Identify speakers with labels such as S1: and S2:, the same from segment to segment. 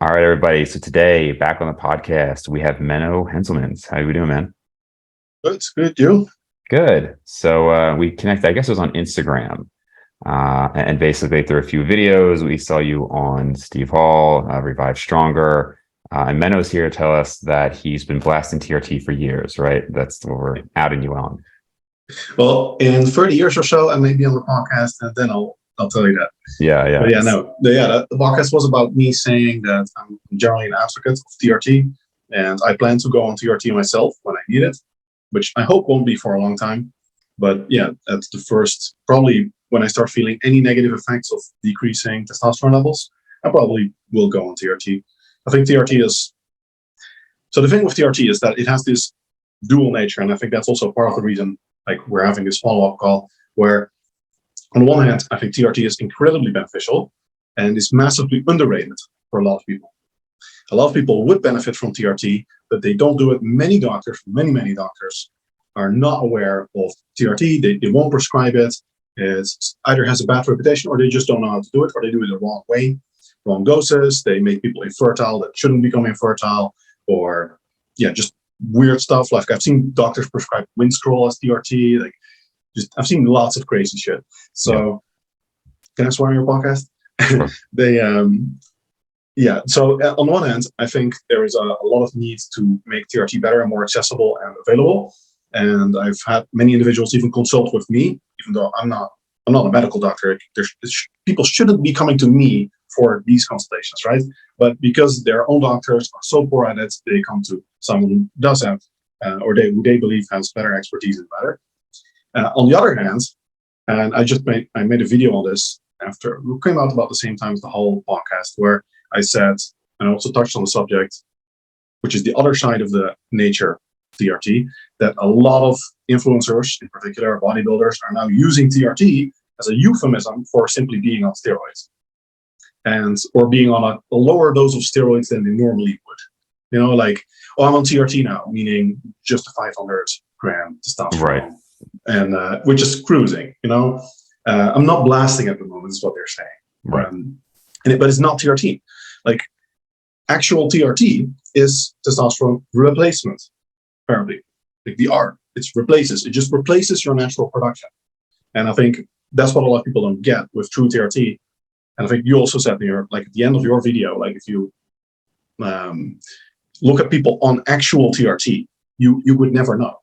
S1: All right, everybody. So today, back on the podcast, we have Menno Henselmans. How are we doing, man?
S2: It's good, you.
S1: Good. So we connected, I guess it was on Instagram. And basically through a few videos, we saw you on Steve Hall, Revive Stronger. And Menno's here to tell us that he's been blasting TRT for years, right? That's what we're outing you on.
S2: Well, in 30 years or so, I may be on the podcast, and then I'll tell you that.
S1: Yeah.
S2: But the podcast was about me saying that I'm generally an advocate of TRT, and I plan to go on TRT myself when I need it, which I hope won't be for a long time. But yeah, that's the first, probably when I start feeling any negative effects of decreasing testosterone levels, I probably will go on TRT. I think TRT is, so the thing with TRT is that it has this dual nature, and I think that's also part of the reason like we're having this follow-up call, where on the one hand, I think TRT is incredibly beneficial and is massively underrated for a lot of people. A lot of people would benefit from TRT, but they don't do it. Many doctors are not aware of TRT. They won't prescribe it. It either has a bad reputation, or they just don't know how to do it, or they do it the wrong way, wrong doses. They make people infertile that shouldn't become infertile, or just weird stuff. Like I've seen doctors prescribe Winstrol as TRT. Like, I've seen lots of crazy shit. So, can I swear on your podcast? So on the one hand, I think there is a lot of need to make TRT better and more accessible and available. And I've had many individuals even consult with me, even though I'm not a medical doctor. People shouldn't be coming to me for these consultations, right? But because their own doctors are so poor at it, they come to someone who does have, who they believe has better expertise and better. On the other hand, and I made a video on this after it came out about the same time as the whole podcast, where I said, and I also touched on the subject, which is the other side of the nature TRT, that a lot of influencers, in particular bodybuilders, are now using TRT as a euphemism for simply being on steroids, or being on a lower dose of steroids than they normally would. You know, like, oh, I'm on TRT now, meaning just a 500 gram testosterone,
S1: right?
S2: And which is cruising. You know, I'm not blasting at the moment, is what they're saying.
S1: Right.
S2: But it's not TRT. Like, actual TRT is testosterone replacement. Apparently, like it just replaces your natural production. And I think that's what a lot of people don't get with true TRT. And I think you also said here, like at the end of your video, like if you look at people on actual TRT, you would never know.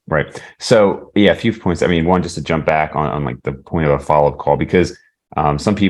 S1: Right. So a few points. I mean, one, just to jump back on like the point of a follow-up call, because I'll see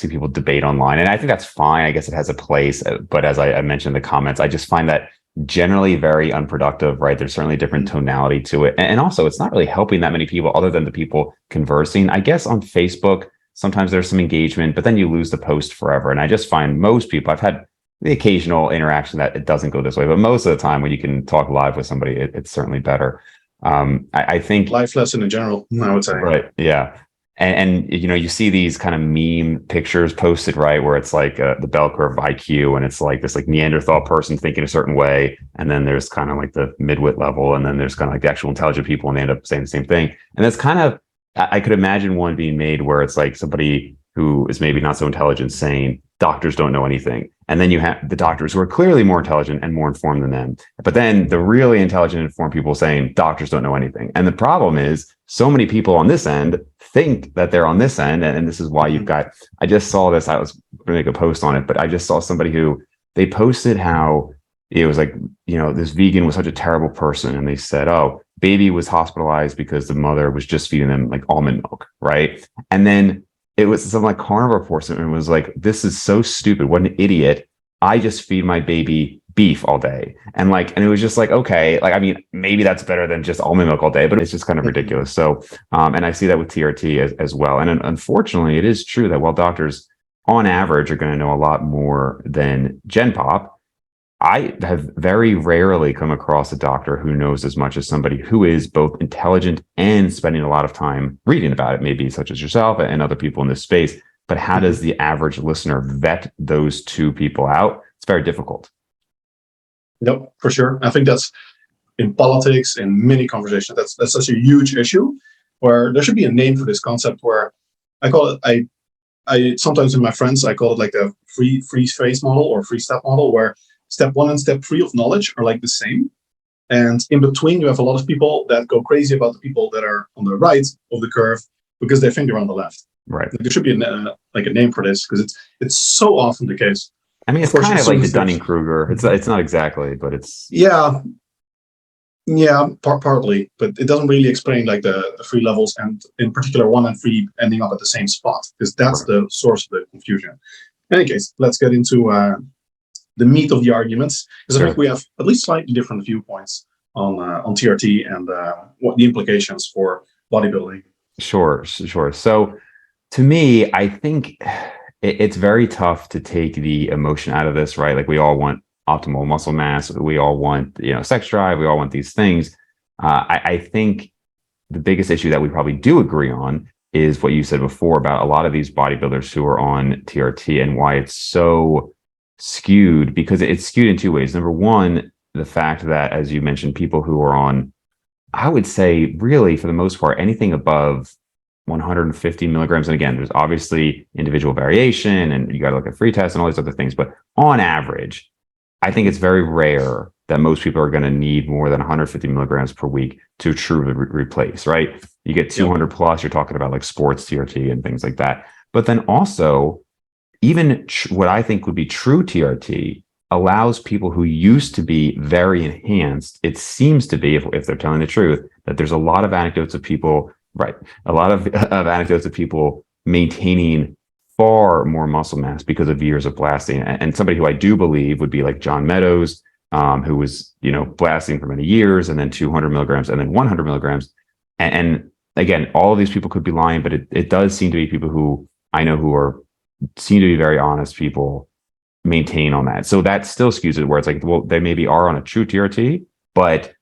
S1: people debate online, and I think that's fine. I guess it has a place, but as I mentioned in the comments, I just find that generally very unproductive, right? There's certainly a different tonality to it. And also it's not really helping that many people other than the people conversing. I guess on Facebook, sometimes there's some engagement, but then you lose the post forever. And I just find most people, I've had the occasional interaction that it doesn't go this way, but most of the time when you can talk live with somebody, it's certainly better. I think
S2: life lesson in general, I would say.
S1: Right. Yeah. And you see these kind of meme pictures posted, right, where it's like the bell curve of IQ, and it's like this like Neanderthal person thinking a certain way, and then there's kind of like the midwit level, and then there's kind of like the actual intelligent people, and they end up saying the same thing. And it's kind of, I could imagine one being made where it's like somebody who is maybe not so intelligent saying doctors don't know anything, and then you have the doctors who are clearly more intelligent and more informed than them, but then the really intelligent, informed people saying doctors don't know anything. And the problem is so many people on this end think that they're on this end, and this is why you've got, I just saw this, I was going to make a post on it, but I just saw somebody who, they posted how it was like, this vegan was such a terrible person, and they said, oh, baby was hospitalized because the mother was just feeding them like almond milk, right? And then it was some like carnivore person, and was like, this is so stupid, what an idiot, I just feed my baby beef all day. And it was just like, okay, like, I mean, maybe that's better than just almond milk all day, but it's just kind of ridiculous. So, and I see that with TRT as well. And unfortunately, it is true that while doctors on average are going to know a lot more than Gen Pop, I have very rarely come across a doctor who knows as much as somebody who is both intelligent and spending a lot of time reading about it, maybe such as yourself and other people in this space. But how does the average listener vet those two people out? It's very difficult.
S2: No, for sure. I think that's in politics, in many conversations, that's such a huge issue, where there should be a name for this concept, where I call it, I sometimes in my friends, I call it like a free phase model or free step model, where step 1 and step 3 of knowledge are like the same. And in between, you have a lot of people that go crazy about the people that are on the right of the curve because they think they're on the left.
S1: Right.
S2: There should be like a name for this, because it's so often the case.
S1: I mean, it's kind of like the Dunning-Kruger. It's not exactly, but it's
S2: partly, but it doesn't really explain like the 3 levels, and in particular 1 and 3 ending up at the same spot, because that's the source of the confusion. In any case, let's get into the meat of the arguments, because I think we have at least slightly different viewpoints on TRT and what the implications for bodybuilding.
S1: Sure. So to me, I think it's very tough to take the emotion out of this, right? Like, we all want optimal muscle mass. We all want, sex drive. We all want these things. I think the biggest issue that we probably do agree on is what you said before about a lot of these bodybuilders who are on TRT, and why it's so skewed, because it's skewed in 2 ways. Number one, the fact that, as you mentioned, people who are on, I would say really for the most part, anything above 150 milligrams. And again, there's obviously individual variation, and you got to look at free tests and all these other things. But on average, I think it's very rare that most people are going to need more than 150 milligrams per week to truly replace, right? You get 200 plus, you're talking about like sports TRT and things like that. But then also, even what I think would be true TRT allows people who used to be very enhanced, it seems to be, if they're telling the truth, that there's a lot of anecdotes of people, a lot of anecdotes of people maintaining far more muscle mass because of years of blasting. And somebody who I do believe would be like John Meadows, who was, blasting for many years, and then 200 milligrams and then 100 milligrams. And again, all of these people could be lying, but it does seem to be people who I know who seem to be very honest people maintain on that. So that still skews it, where it's like, well, they maybe are on a true TRT, but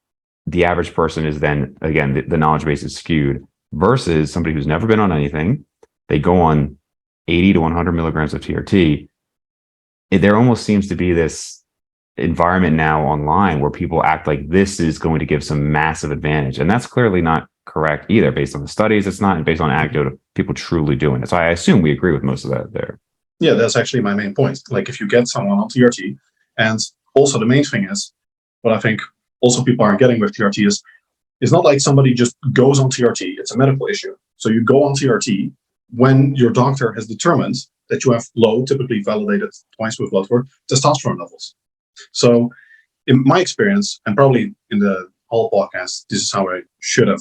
S1: the average person is then, again, the knowledge base is skewed, versus somebody who's never been on anything. They go on 80 to 100 milligrams of TRT. There almost seems to be this environment now online where people act like this is going to give some massive advantage. And that's clearly not correct either, based on the studies. It's not, based on anecdote of people truly doing it. So I assume we agree with most of that there.
S2: Yeah, that's actually my main point. Like, if you get someone on TRT, and also the main thing is, what I think also people aren't getting with TRT is, it's not like somebody just goes on TRT. It's a medical issue. So you go on TRT when your doctor has determined that you have low, typically validated twice with blood work, testosterone levels. So in my experience, and probably in the whole podcast, this is how I should have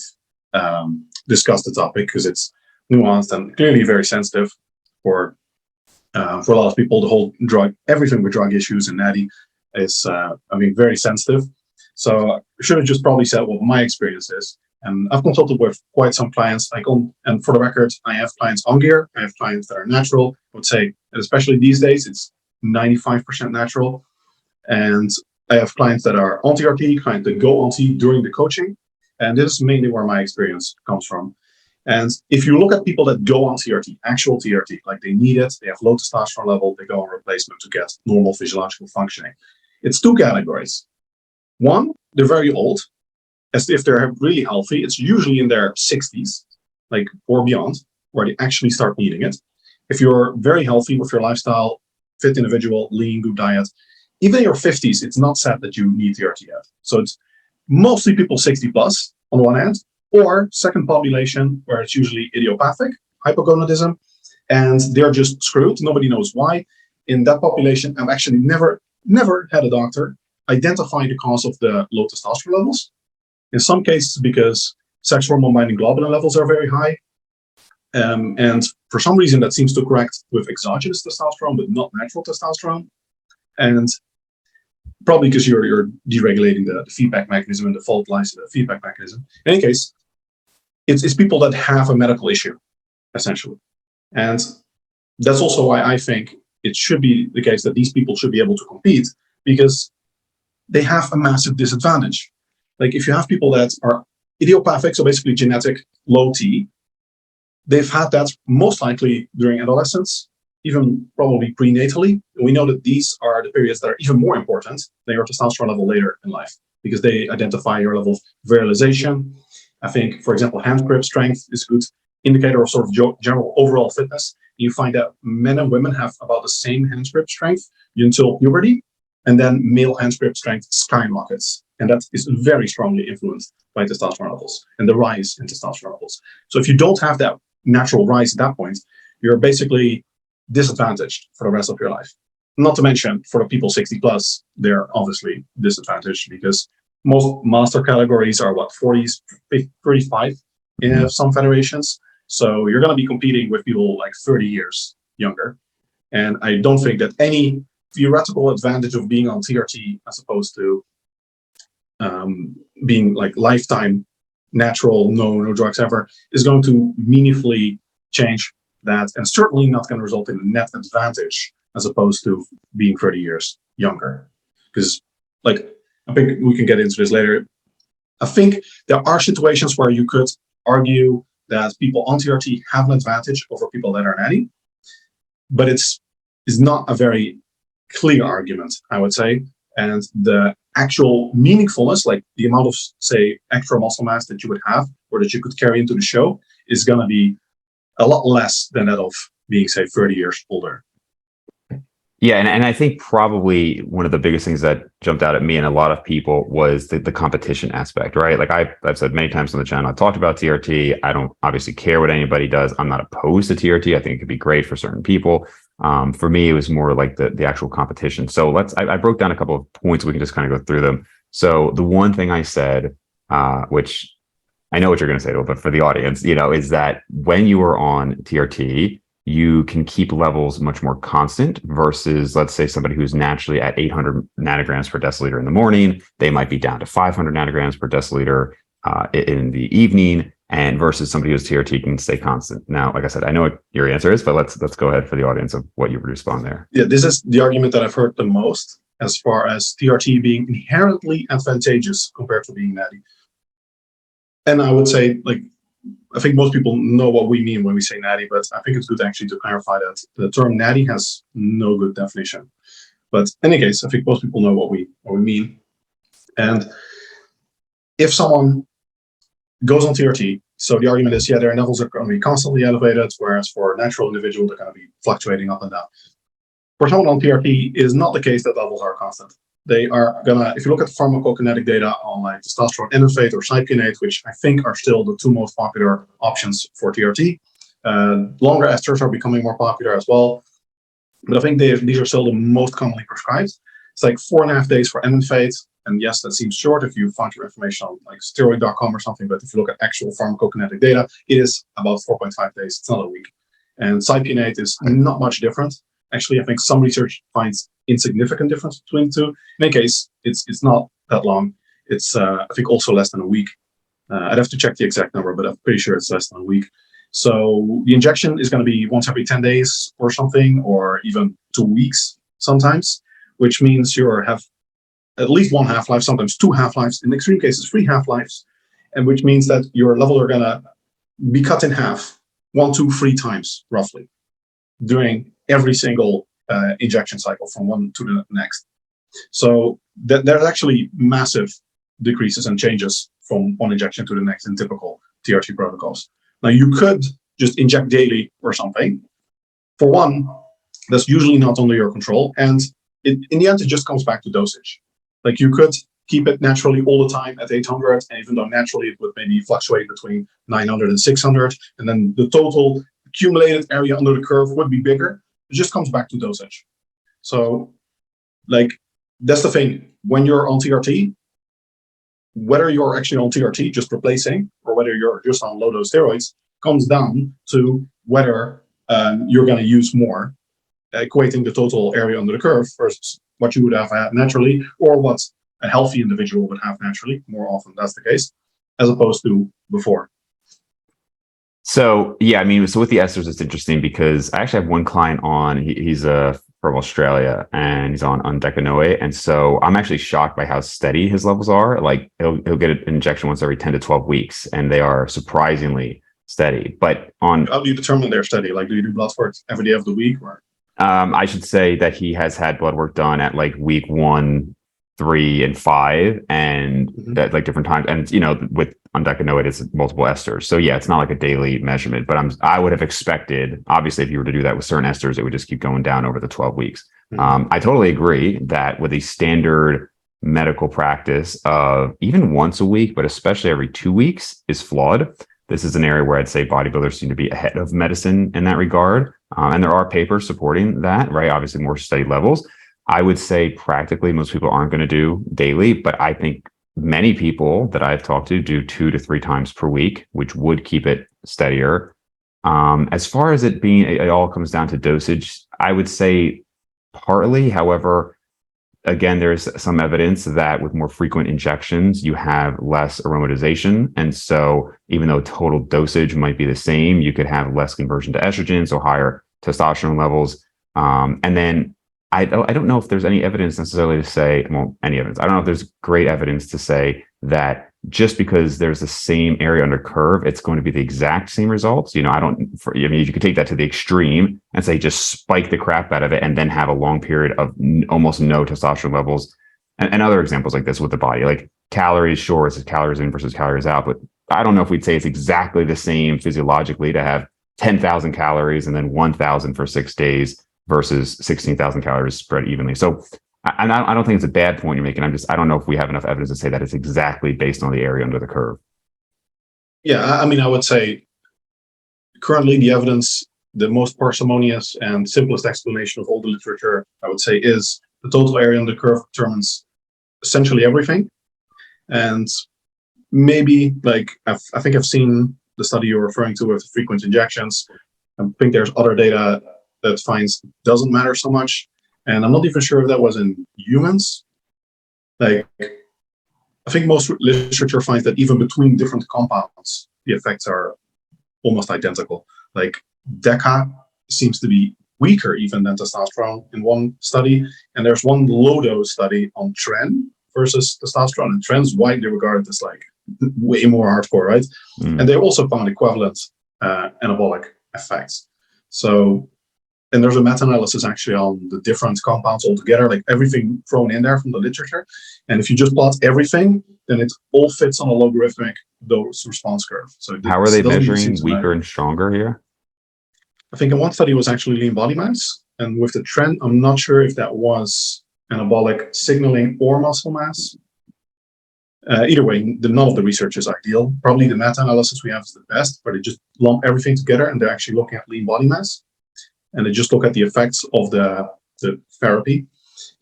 S2: discussed the topic, because it's nuanced and clearly very sensitive for a lot of people. The whole everything with drug issues and natty is, very sensitive. So I should have just probably said what my experience is. And I've consulted with quite some clients, and for the record, I have clients on gear. I have clients that are natural. I would say, and especially these days, it's 95% natural. And I have clients that are on TRT, clients that go on T during the coaching. And this is mainly where my experience comes from. And if you look at people that go on TRT, actual TRT, like they need it, they have low testosterone level, they go on replacement to get normal physiological functioning. It's 2 categories. One, they're very old. As if they're really healthy, it's usually in their 60s, like, or beyond, where they actually start needing it. If you're very healthy with your lifestyle, fit individual, lean, good diet, even in your 50s, it's not said that you need TRT yet. So it's mostly people 60 plus on one hand, or second population, where it's usually idiopathic hypogonadism, and they're just screwed. Nobody knows why. In that population, I've actually never had a doctor identify the cause of the low testosterone levels. In some cases, because sex hormone binding globulin levels are very high. And for some reason, that seems to correct with exogenous testosterone, but not natural testosterone. And probably because you're deregulating the feedback mechanism, and the fault lies in the feedback mechanism. In any case, it's people that have a medical issue, essentially. And that's also why I think it should be the case that these people should be able to compete, because they have a massive disadvantage. Like, if you have people that are idiopathic, so basically genetic, low T, they've had that most likely during adolescence, even probably prenatally. We know that these are the periods that are even more important than your testosterone level later in life, because they identify your level of virilization. I think, for example, hand grip strength is a good indicator of sort of general overall fitness. You find that men and women have about the same hand grip strength until puberty, and then male hand grip strength skyrockets. And that is very strongly influenced by testosterone levels and the rise in testosterone levels. So if you don't have that natural rise at that point, you're basically disadvantaged for the rest of your life. Not to mention, for the people 60 plus, they're obviously disadvantaged because most master categories are 40s, 35 in some federations. So you're going to be competing with people like 30 years younger. And I don't think that any theoretical advantage of being on TRT as opposed to being like lifetime natural, no drugs ever, is going to meaningfully change that, and certainly not going to result in a net advantage as opposed to being 30 years younger. Because, like, I think we can get into this later. I think there are situations where you could argue that people on TRT have an advantage over people that are natty, but it's not a very clear argument, I would say. And the actual meaningfulness, like the amount of, say, extra muscle mass that you would have or that you could carry into the show, is going to be a lot less than that of being, say, 30 years older.
S1: Yeah, and I think probably one of the biggest things that jumped out at me and a lot of people was the competition aspect, right? Like I've said many times on the channel, I talked about TRT. I don't obviously care what anybody does. I'm not opposed to TRT. I think it could be great for certain people. For me, it was more like the actual competition. So I broke down a couple of points. We can just kind of go through them. So the one thing I said, which I know what you're going to say, but for the audience, is that when you are on TRT, you can keep levels much more constant versus, let's say, somebody who's naturally at 800 nanograms per deciliter in the morning, they might be down to 500 nanograms per deciliter in the evening, and versus somebody who's TRT can stay constant. Now, like I said, I know what your answer is, but let's go ahead for the audience of what you would respond there.
S2: Yeah, this is the argument that I've heard the most as far as TRT being inherently advantageous compared to being natty. And I would say, like, I think most people know what we mean when we say natty, but I think it's good actually to clarify that the term natty has no good definition. But in any case, I think most people know what we mean. And if someone goes on TRT, so the argument is, yeah, their levels are going to be constantly elevated, whereas for a natural individual, they're going to be fluctuating up and down. For someone on TRT, it is not the case that levels are constant. They are gonna, if you look at the pharmacokinetic data on like testosterone inofate or cypionate, which I think are still the two most popular options for TRT. Longer esters are becoming more popular as well, but I think these are still the most commonly prescribed. It's like 4.5 days for inofate, and yes, that seems short if you find your information on like steroid.com or something, but if you look at actual pharmacokinetic data, it is about 4.5 days. It's not a week. And cypionate is not much different. Actually, I think some research finds insignificant difference between the two. In any case, it's not that long. It's I think also less than a week. I'd have to check the exact number, but I'm pretty sure it's less than a week. So the injection is going to be once every 10 days or something, or even 2 weeks sometimes, which means you have at least one half-life, sometimes 2 half-lives, in extreme cases 3 half-lives, and which means that your level are going to be cut in half 1, 2, 3 times roughly during every single injection cycle from one to the next. So there's actually massive decreases and changes from one injection to the next in typical TRT protocols. Now you could just inject daily or something. For one, that's usually not under your control. And in the end, it just comes back to dosage. Like you could keep it naturally all the time at 800, and even though naturally it would maybe fluctuate between 900 and 600, and then the total accumulated area under the curve would be bigger. It just comes back to dosage. So, like, that's the thing. When you're on TRT, whether you're actually on TRT just replacing, or whether you're just on low-dose steroids, comes down to whether you're going to use more, equating the total area under the curve versus what you would have had naturally, or what a healthy individual would have naturally. More often that's the case, as opposed to before.
S1: So, yeah, I mean, so with the esters, it's interesting because I actually have one client on, he's from Australia, and he's on Decanoate. And so I'm actually shocked by how steady his levels are. Like he'll get an injection once every 10 to 12 weeks, and they are surprisingly steady. But how
S2: do you determine they're steady? Like, do you do blood work every day of the week? Or
S1: I should say that he has had blood work done at like week 1, 3 and 5, and
S2: Mhm.
S1: at like different times. And with undecanoate, it's multiple esters. So yeah, it's not like a daily measurement. But I would have expected, obviously, if you were to do that with certain esters, it would just keep going down over the 12 weeks.
S2: Mhm.
S1: I totally agree that with a standard medical practice of even once a week, but especially every 2 weeks, is flawed. This is an area where I'd say bodybuilders seem to be ahead of medicine in that regard. And there are papers supporting that, right? Obviously, more study levels. I would say practically most people aren't going to do daily, but I think many people that I've talked to do 2 to 3 times per week, which would keep it steadier. As far as it all comes down to dosage, I would say partly. However, again, there's some evidence that with more frequent injections, you have less aromatization. And so even though total dosage might be the same, you could have less conversion to estrogen, so higher testosterone levels. And then I don't know if there's any evidence necessarily to say, well, any evidence. I don't know if there's great evidence to say that just because there's the same area under curve, it's going to be the exact same results. You could take that to the extreme and say just spike the crap out of it and then have a long period of almost no testosterone levels. And other examples like this with the body, like calories, sure, it's calories in versus calories out, but I don't know if we'd say it's exactly the same physiologically to have 10,000 calories and then 1,000 for 6 days versus 16,000 calories spread evenly. So I don't think it's a bad point you're making. I don't know if we have enough evidence to say that it's exactly based on the area under the curve.
S2: Yeah, I mean, I would say currently the evidence, the most parsimonious and simplest explanation of all the literature, I would say, is the total area under the curve determines essentially everything. And maybe, like, I think I've seen the study you're referring to with frequent injections. I think there's other data that finds it doesn't matter so much. And I'm not even sure if that was in humans. Like, I think most literature finds that even between different compounds, the effects are almost identical. Like, DECA seems to be weaker even than testosterone in one study. And there's one low dose study on tren versus testosterone. And tren's widely regarded as like way more hardcore, right?
S1: Mm.
S2: And they also found equivalent anabolic effects. So, and there's a meta-analysis actually on the different compounds altogether, like everything thrown in there from the literature. And if you just plot everything, then it all fits on a logarithmic dose response curve. So
S1: how are they measuring weaker and stronger here?
S2: I think in one study was actually lean body mass. And with the trend, I'm not sure if that was anabolic signaling or muscle mass. Either way, none of the research is ideal. Probably the meta-analysis we have is the best, where they just lump everything together and they're actually looking at lean body mass. And they just look at the effects of the therapy,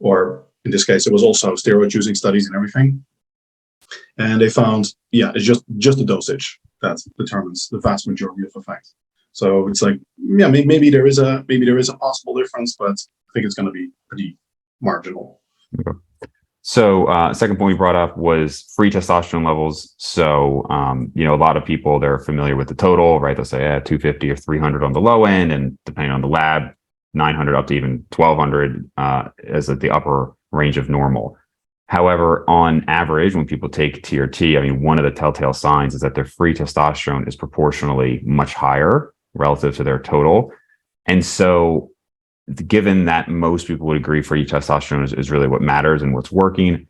S2: or in this case, it was also steroid-using studies and everything. And they found, it's just the dosage that determines the vast majority of effect. So it's like, maybe there is a possible difference, but I think it's going to be pretty marginal.
S1: Okay. So second point we brought up was free testosterone levels. So, a lot of people, they're familiar with the total, right? They'll say 250 or 300 on the low end, and depending on the lab, 900 up to even 1200 as at the upper range of normal. However, on average, when people take TRT, one of the telltale signs is that their free testosterone is proportionally much higher relative to their total. And so given that most people would agree free testosterone is really what matters and what's working,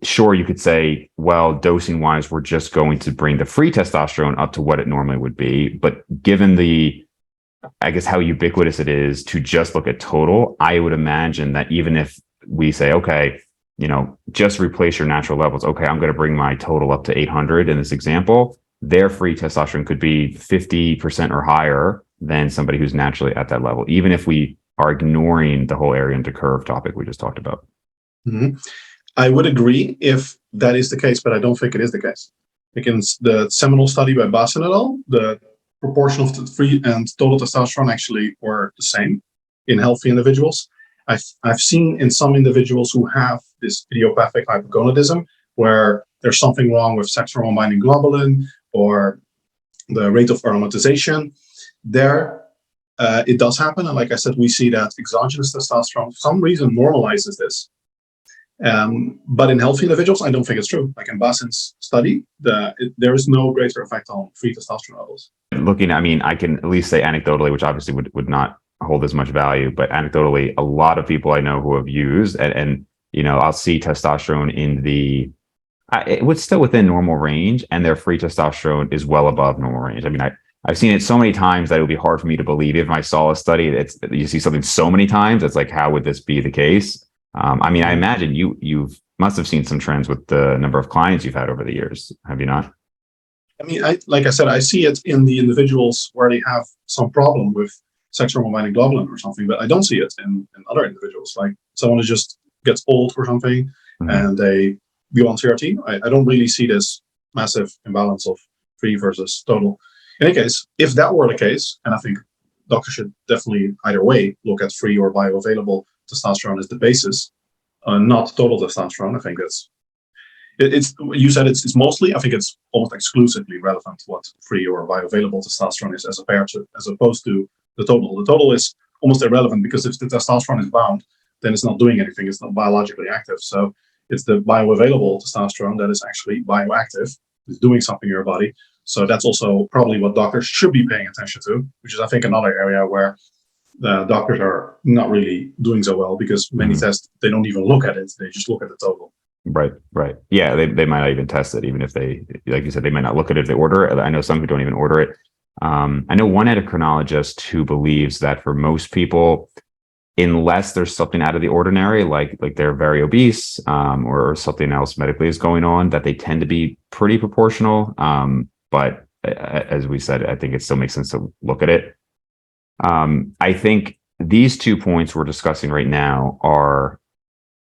S1: sure, you could say, well, dosing wise, we're just going to bring the free testosterone up to what it normally would be. But given how ubiquitous it is to just look at total, I would imagine that even if we say, okay, just replace your natural levels. Okay, I'm going to bring my total up to 800 in this example. Their free testosterone could be 50% or higher than somebody who's naturally at that level, even if we are ignoring the whole area under curve topic we just talked about.
S2: Mm-hmm. I would agree if that is the case, but I don't think it is the case. Like in the seminal study by Bassen et al., the proportion of the free and total testosterone actually were the same in healthy individuals. I've seen in some individuals who have this idiopathic hypogonadism, where there's something wrong with sex hormone binding globulin or the rate of aromatization, there it does happen. And like I said, we see that exogenous testosterone, for some reason, normalizes this. But in healthy individuals, I don't think it's true. Like in Bassen's study, there is no greater effect on free testosterone levels.
S1: I can at least say anecdotally, which obviously would not hold as much value, but anecdotally, a lot of people I know who have used, and I'll see testosterone in it was still within normal range, and their free testosterone is well above normal range. I mean, I've seen it so many times that it would be hard for me to believe if I saw a study. You see something so many times, it's like, how would this be the case? I mean, I imagine you must have seen some trends with the number of clients you've had over the years, have you not?
S2: I mean, like I said, I see it in the individuals where they have some problem with sex hormone binding globulin or something, but I don't see it in other individuals. Like someone who just gets old or something, and they go on TRT. I don't really see this massive imbalance of free versus total. In any case, if that were the case, and I think doctors should definitely either way look at free or bioavailable testosterone as the basis, not total testosterone. I think it's you said it's mostly, I think it's almost exclusively relevant what free or bioavailable testosterone is as opposed to the total. The total is almost irrelevant because if the testosterone is bound, then it's not doing anything. It's not biologically active. So it's the bioavailable testosterone that is actually bioactive. It's doing something in your body. So that's also probably what doctors should be paying attention to, which is, I think, another area where the doctors are not really doing so well, because many tests, they don't even look at it. They just look at the total.
S1: Right. Yeah, they might not even test it, even if they, like you said, they might not look at it if they order it. I know some who don't even order it. I know one endocrinologist who believes that for most people, unless there's something out of the ordinary, like they're very obese, or something else medically is going on, that they tend to be pretty proportional. But as we said, I think it still makes sense to look at it. I think these 2 points we're discussing right now are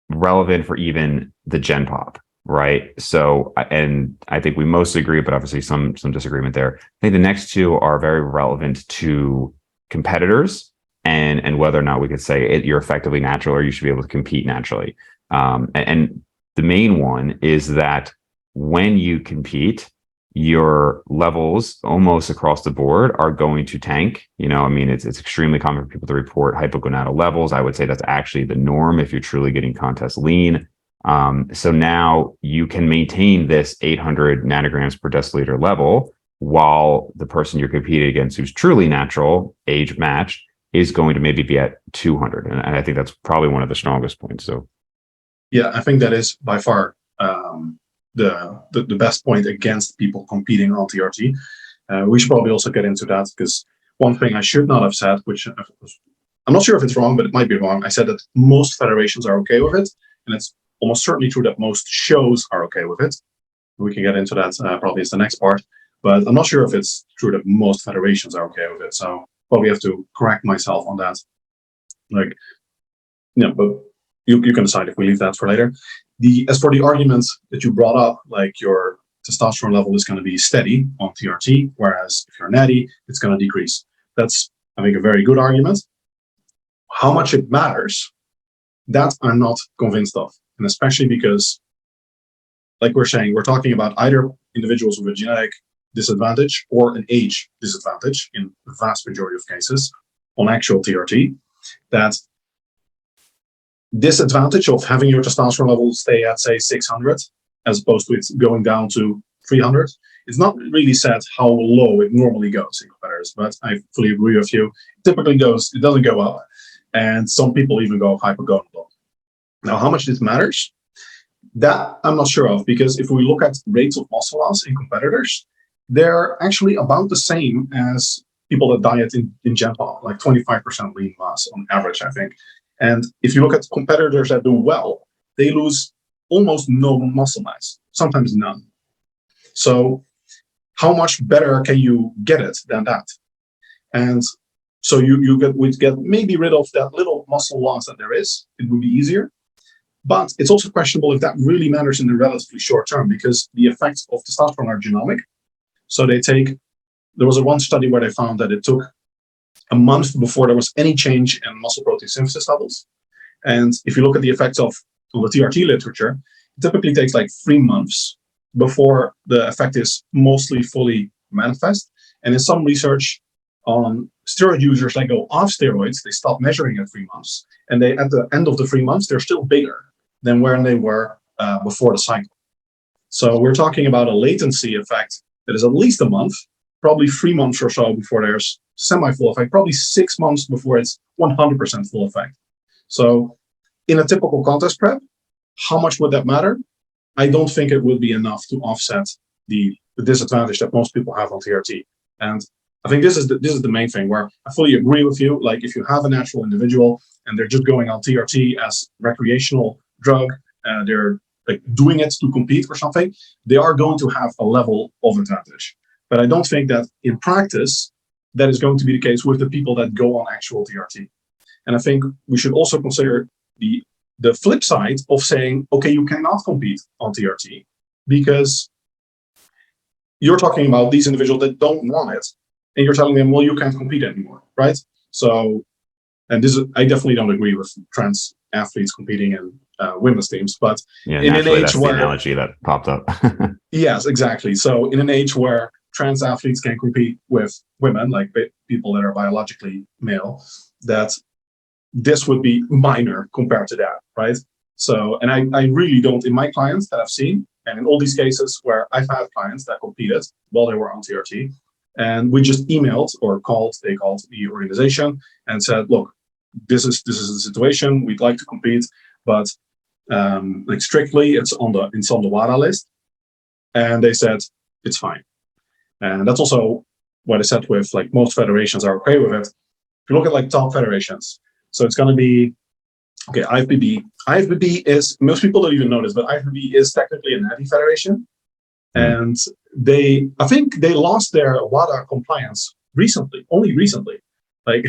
S1: relevant for even the Gen Pop, right? So, and I think we mostly agree, but obviously some disagreement there. I think the next two are very relevant to competitors, and whether or not we could say you're effectively natural or you should be able to compete naturally. And the main one is that when you compete, your levels almost across the board are going to tank. I mean, it's extremely common for people to report hypogonadal levels. I would say that's actually the norm if you're truly getting contest lean. So now you can maintain this 800 nanograms per deciliter level, while the person you're competing against who's truly natural, age matched, is going to maybe be at 200. And I think that's probably one of the strongest points. So,
S2: yeah, I think that is by far the best point against people competing on TRT. We should probably also get into that, because one thing I should not have said, which I'm not sure if it's wrong, but it might be wrong. I said that most federations are okay with it, and it's almost certainly true that most shows are okay with it. We can get into that probably as the next part, but I'm not sure if it's true that most federations are okay with it. So probably have to correct myself on that. But you can decide if we leave that for later. As for the arguments that you brought up, like your testosterone level is going to be steady on TRT, whereas if you're natty, it's going to decrease. That's, I think, a very good argument. How much it matters, that I'm not convinced of. And especially because, like we're saying, we're talking about either individuals with a genetic disadvantage or an age disadvantage in the vast majority of cases on actual TRT. That disadvantage of having your testosterone level stay at, say, 600, as opposed to it going down to 300, it's not really said how low it normally goes in competitors, but I fully agree with you. It typically it doesn't go up, and some people even go hypogonadal. Now, how much this matters, that I'm not sure of, because if we look at rates of muscle loss in competitors, they're actually about the same as people that diet in Gen Pop, like 25% lean mass on average, I think. And if you look at competitors that do well, they lose almost no muscle mass, sometimes none. So how much better can you get it than that? And so you get maybe rid of that little muscle loss that there is. It would be easier. But it's also questionable if that really matters in the relatively short term, because the effects of testosterone are genomic. So there was one study where they found that it took a month before there was any change in muscle protein synthesis levels. And if you look at the effects on the TRT literature, it typically takes like 3 months before the effect is mostly fully manifest. And in some research on steroid users that go off steroids, they stop measuring at 3 months. And at the end of the 3 months, they're still bigger than where they were before the cycle. So we're talking about a latency effect that is at least a month, probably 3 months or so before there's semi-full effect, probably 6 months before it's 100% full effect. So in a typical contest prep, how much would that matter? I don't think it will be enough to offset the disadvantage that most people have on TRT. And I think this is the main thing where I fully agree with you. Like if you have a natural individual and they're just going on TRT as recreational drug, they're like doing it to compete or something, they are going to have a level of advantage. But I don't think that in practice, that is going to be the case with the people that go on actual TRT. And I think we should also consider the flip side of saying, okay, you cannot compete on TRT because you're talking about these individuals that don't want it. And you're telling them, well, you can't compete anymore, right? So, and this is, I definitely don't agree with trans athletes competing in women's teams, but
S1: Yeah,
S2: in an age
S1: that's
S2: where,
S1: the analogy that popped up.
S2: yes, exactly. So in an age where trans athletes can compete with women, like people that are biologically male, that this would be minor compared to that, right? So, and I really don't, in my clients that I've seen, and in all these cases where I've had clients that competed while they were on TRT, and we just emailed or called, they called the organization and said, look, this is the situation, we'd like to compete, but like strictly it's on the WADA list. And they said, it's fine. And that's also what I said with like most federations are okay with it. If you look at like top federations, so it's going to be, okay, IFBB. IFBB is, most people don't even know this, but IFBB is technically a natty federation. And I think they lost their WADA compliance recently, only recently, like,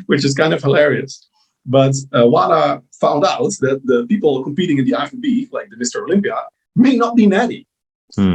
S2: which is kind of hilarious. But WADA found out that the people competing in the IFBB, like the Mr. Olympia, may not be natty.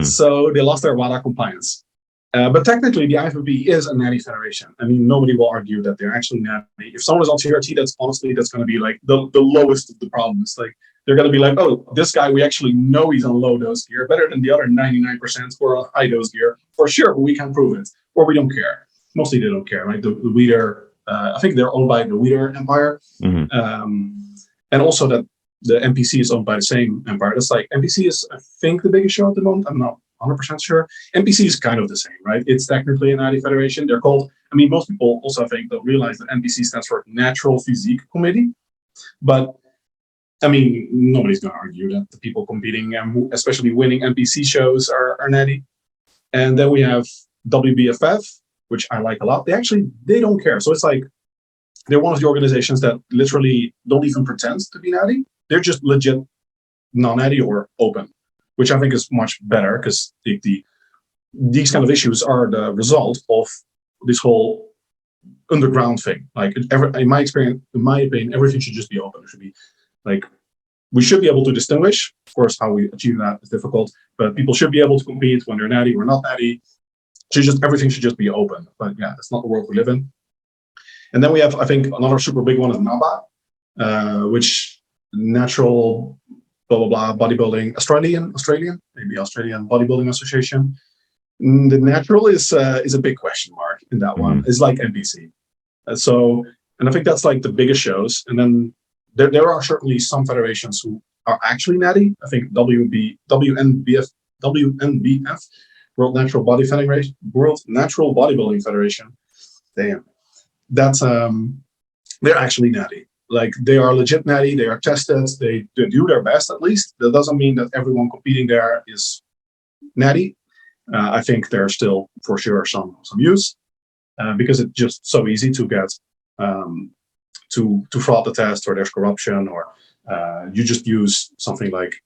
S2: So they lost their WADA compliance. But technically, the IFBB is a natty federation. I mean, nobody will argue that they're actually natty. If someone is on TRT, that's going to be like the lowest of the problems. Like they're going to be like, oh, this guy, we actually know he's on low dose gear, better than the other 99% who are on high dose gear for sure, but we can't prove it, or we don't care. Mostly they don't care, right? The Weider, I think they're owned by the Weider empire, and also that the NPC is owned by the same empire. That's like NPC is, I think, the biggest show at the moment. I'm not 100% sure. NPC is kind of the same, right? It's technically a natty federation. They're called, I mean, most people also, I think, don't realize that NPC stands for Natural Physique Committee. But I mean, nobody's going to argue that the people competing and especially winning NPC shows are natty. And then we have WBFF, which I like a lot. They don't care. So it's like they're one of the organizations that literally don't even pretend to be natty. They're just legit non-natty or open, which I think is much better because these kind of issues are the result of this whole underground thing. Like in my opinion, everything should just be open. It should be like, we should be able to distinguish. Of course, how we achieve that is difficult, but people should be able to compete when they're natty or not natty. Everything should just be open. But yeah, that's not the world we live in. And then we have, I think, another super big one is NABA, which natural blah blah blah bodybuilding Australian Bodybuilding Association. The natural is a big question mark in that one. It's like NBC. And I think that's like the biggest shows. And then there are certainly some federations who are actually natty. I think WNBF, World Natural Bodybuilding Federation. Damn, that's they're actually natty. Like they are legit natty, they are tested, they do their best at least. That doesn't mean that everyone competing there is natty. I think there's still for sure some use because it's just so easy to get to fraud the test, or there's corruption, or you just use something like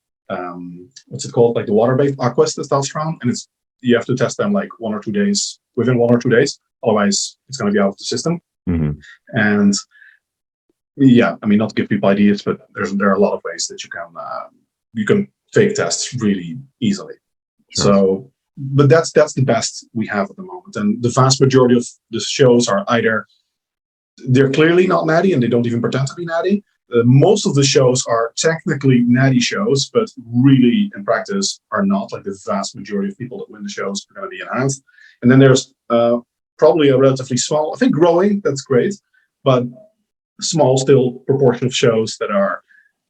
S2: what's it called, like the water-based Aquas testosterone, and you have to test them like within 1 or 2 days, otherwise it's going to be out of the system. And yeah, I mean, not to give people ideas, but there are a lot of ways that you can fake tests really easily. Sure. So, but that's the best we have at the moment, and the vast majority of the shows are either they're clearly not natty and they don't even pretend to be natty. Most of the shows are technically natty shows, but really in practice are not. Like the vast majority of people that win the shows are going to be enhanced. And then there's probably a relatively small, I think growing, that's great, but small still proportion of shows that are